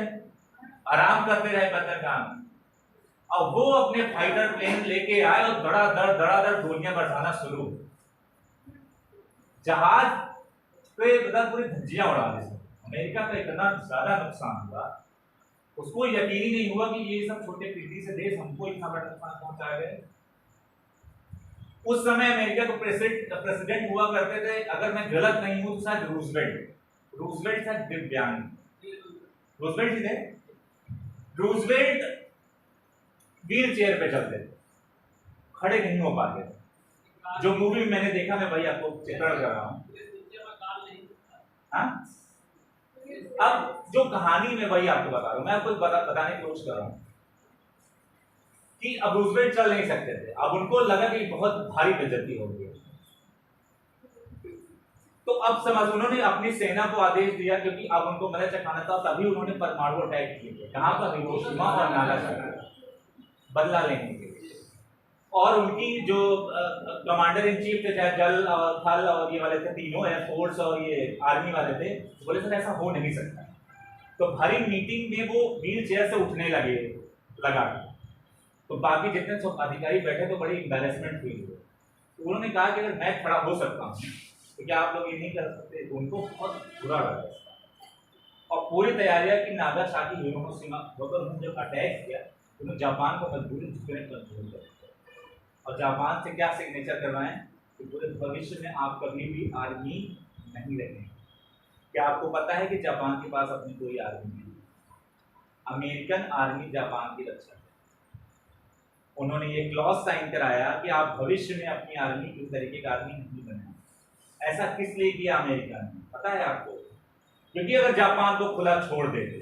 आराम करते रहे बंदर काम, और वो अपने फाइटर प्लेन लेके आए और धड़ाधड़ गोलियां बरसाना शुरू। जहाज पे मतलब पूरी धज्जियां उड़ा दी। अमेरिका का इतना ज्यादा नुकसान हुआ, उसको यकीन ही नहीं हुआ कि ये सब छोटे पीटी से देश हमको इतना बड़ा नुकसान पहुंचा गए। उस समय अमेरिका को प्रेसिडेंट हुआ करते थे, अगर मैं गलत नहीं हूं तो शायद रूजवेल्ट था दिव्यांग, रूजवेल्ट ही थे। रूजवेल्ट व्हील चेयर पे चलते थे, खड़े नहीं हो पाते। जो मूवी मैंने देखा, मैं भाई आपको चित्रण कर रहा हूं। हाँ, अब जो कहानी में वही आपको बता रहा हूं, मैं आपको बताने की कोशिश कर रहा हूं कि अब रूजवेल्ट चल नहीं सकते थे। अब उनको लगा कि बहुत भारी बेइज्जती हो गई, तो अब समझ उन्होंने अपनी सेना को आदेश दिया, क्योंकि अब उनको मलय चखाना था, तभी उन्होंने परमाणु अटैक किए। कहां पर? हिरोशिमा और नागासाकी, बदला लेने के लिए। और उनकी जो कमांडर इन चीफ थे, चाहे जल और थल और ये वाले थे तीनों, एयरफोर्स और ये आर्मी वाले थे, बोले सर ऐसा हो नहीं सकता। तो भरी मीटिंग में वो व्हील चेयर से उठने लगा। तो बाकी जितने सब अधिकारी बैठे तो बड़ी एम्बैरेसमेंट हुई। उन्होंने कहा कि अगर मैं खड़ा हो सकता हूँ तो क्या आप लोग ये नहीं कर सकते? तो उनको बहुत बुरा लगा और पूरी तैयारियां कि नागासाकी हिरोशिमा पर उन्होंने जब अटैक किया तो उन्होंने जापान को मजबूरी झुकने पर मजबूर कर दिया। और जापान से क्या सिग्नेचर करवाएं कि पूरे भविष्य में आप कभी भी आर्मी नहीं रखेंगे। क्या आपको पता है कि जापान के पास अपनी कोई आर्मी नहीं है? अमेरिकन आर्मी जापान की रक्षा है। उन्होंने ये क्लॉज साइन कराया कि आप भविष्य में अपनी आर्मी इस तरीके का आर्मी नहीं बनाए। ऐसा किस लिए किया अमेरिका ने, पता है आपको? क्योंकि अगर जापान को खुला छोड़ देते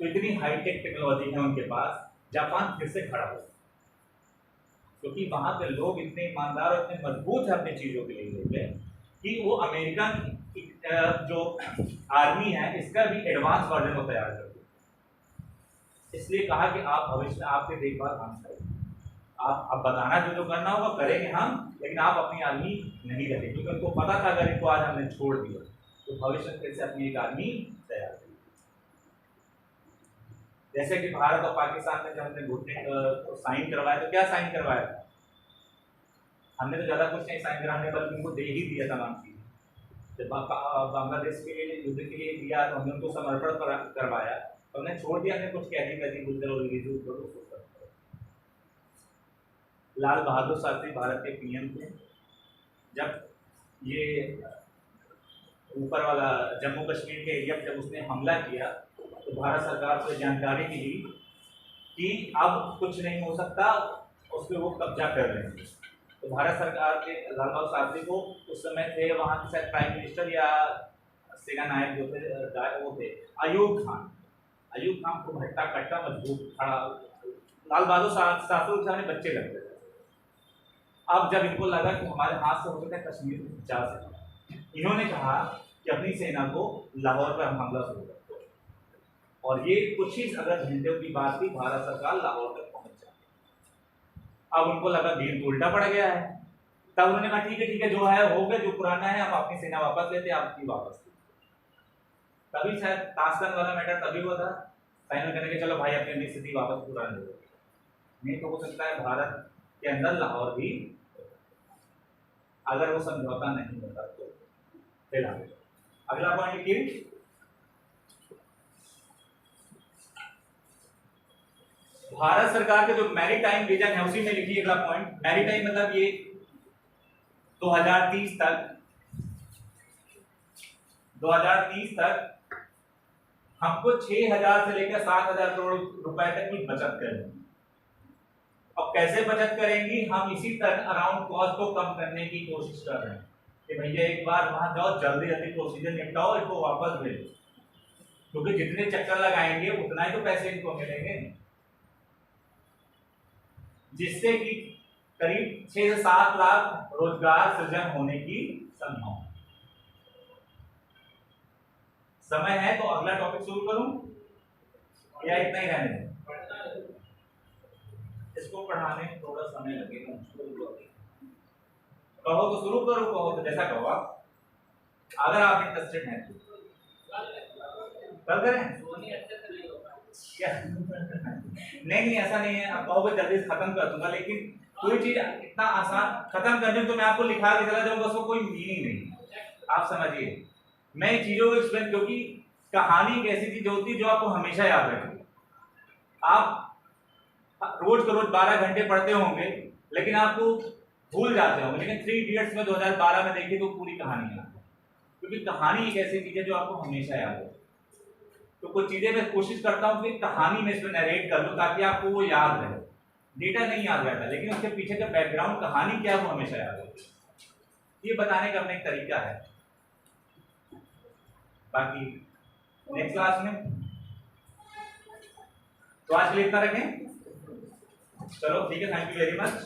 तो इतनी हाईटेक टेक्नोलॉजी है उनके पास, जापान फिर से खड़ा हो, क्योंकि वहां के लोग इतने ईमानदार और इतने मजबूत है अपनी चीजों के लिए कि वो अमेरिकन जो आर्मी है इसका भी एडवांस वर्जन को तैयार कर दिया। इसलिए कहा कि आप भविष्य में आपके देखभाल हम करेंगे, आप बताना जो करना होगा करेंगे हम, लेकिन आप अपनी आर्मी नहीं रखेंगे। क्योंकि उनको पता था अगर इनको आज हमने छोड़ दिया तो भविष्य में फिर से अपनी एक आर्मी तैयार करेगी। जैसे कि भारत और पाकिस्तान में जब हमने घुटने साइन करवाया तो क्या साइन करवाया था? हमने तो ज्यादा कुछ नहीं साइन कराने, बल्कि उनको दे ही दिया तमाम चीजें। जब बांग्लादेश के लिए युद्ध के लिए दिया तो हमने उनको समर्पण करवाया, तो हमने छोड़ दिया, हमने कुछ कहती गुजर। लाल बहादुर शास्त्री भारत के पीएम थे। जब ये ऊपर वाला जम्मू कश्मीर के एरिया पर जब उसने हमला किया तो भारत सरकार को जानकारी मिली कि अब कुछ नहीं हो सकता, उस पर वो कब्जा कर रहे हैं। तो भारत सरकार के लाल बहादुर शास्त्री को उस समय थे वहाँ के शायद प्राइम मिनिस्टर या सेना नायक जो थे वो थे अयूब खान। अयूब खान को भट्टा कट्टा मजबूत खड़ा लाल बहादुर शास्त्री के सामने बच्चे लगते थे। अब जब इनको लगा कि हमारे हाथ से हो सकता है कश्मीर को बचा सके, इन्होंने कहा कि अपनी सेना को लाहौर पर हम हमला शुरू करते हैं। और ये कुछ ही अगर घंटों की बात थी, भारत सरकार लाहौर तक पहुंच जाती। अब उनको लगा भीड़ तो उल्टा पड़ गया है। तब उन्होंने कहा ठीक है जो है हो गया, जो पुराना है हम अपनी सेना वापस लेते हैं, आपकी वापस। तभी शायद ताशकंद वाला मैटर तभी हुआ था, फाइनल करने के चलो भाई अपनी स्थिति वापस पुरानी हो। नहीं तो हो सकता है भारत के अंदर लाहौर भी, अगर वो समझौता नहीं होता तो। फिलहाल अगला पॉइंट लिखिए, भारत सरकार के जो मैरीटाइम विजन है उसी में लिखिए अगला पॉइंट। मैरीटाइम मतलब ये 2030 तक हमको 6,000 से लेकर 7,000 करोड़ रुपए तक की बचत करेंगे। अब कैसे बचत करेंगी? हम इसी तरह अराउंड कॉस्ट को कम करने की कोशिश कर रहे हैं कि भैया एक बार वहां जाओ, जल्दी जल्दी प्रोसीजर निपटाओ, इसको वापस भेजो, क्योंकि जितने चक्कर लगाएंगे उतना ही तो पैसे इनको मिलेंगे, जिससे कि करीब 6 से 7 लाख रोजगार सृजन होने की संभावना। समय है तो अगला टॉपिक शुरू करूं या इतना ही रहने दें? इसको पढ़ाने में थोड़ा समय लगेगा, कहो तो शुरू करो, कहो तो जैसा कहो आप, अगर आप इंटरेस्टेड हैं तो कल करें। नहीं ऐसा नहीं है, आप कहोगे जल्दी से खत्म कर दूंगा, लेकिन कोई चीज इतना आसान खत्म करने तो मैं आपको लिखा के चला जाऊंगा, उसको कोई मीनिंग नहीं। आप समझिए, मैं चीजों को एक्सप्लेन, क्योंकि कहानी एक ऐसी चीज होती है जो आपको हमेशा याद रखेगी। आप रोज 12 घंटे पढ़ते होंगे लेकिन आपको भूल जाते होंगे, लेकिन 3 इडियट्स में 2012 में देखिए तो पूरी कहानी याद है, क्योंकि कहानी एक ऐसी चीज है जो आपको हमेशा याद है। तो कुछ चीजें मैं कोशिश करता हूँ कि कहानी में इसमें नरेट कर लूँ ताकि आपको वो याद रहे। डेटा नहीं याद रहता, लेकिन उसके पीछे का बैकग्राउंड कहानी क्या है वो हमेशा याद है। ये बताने का अपना एक तरीका है। बाकी नेक्स्ट क्लास में। तो आज के लिए इतना रखें। चलो ठीक है, थैंक यू वेरी मच।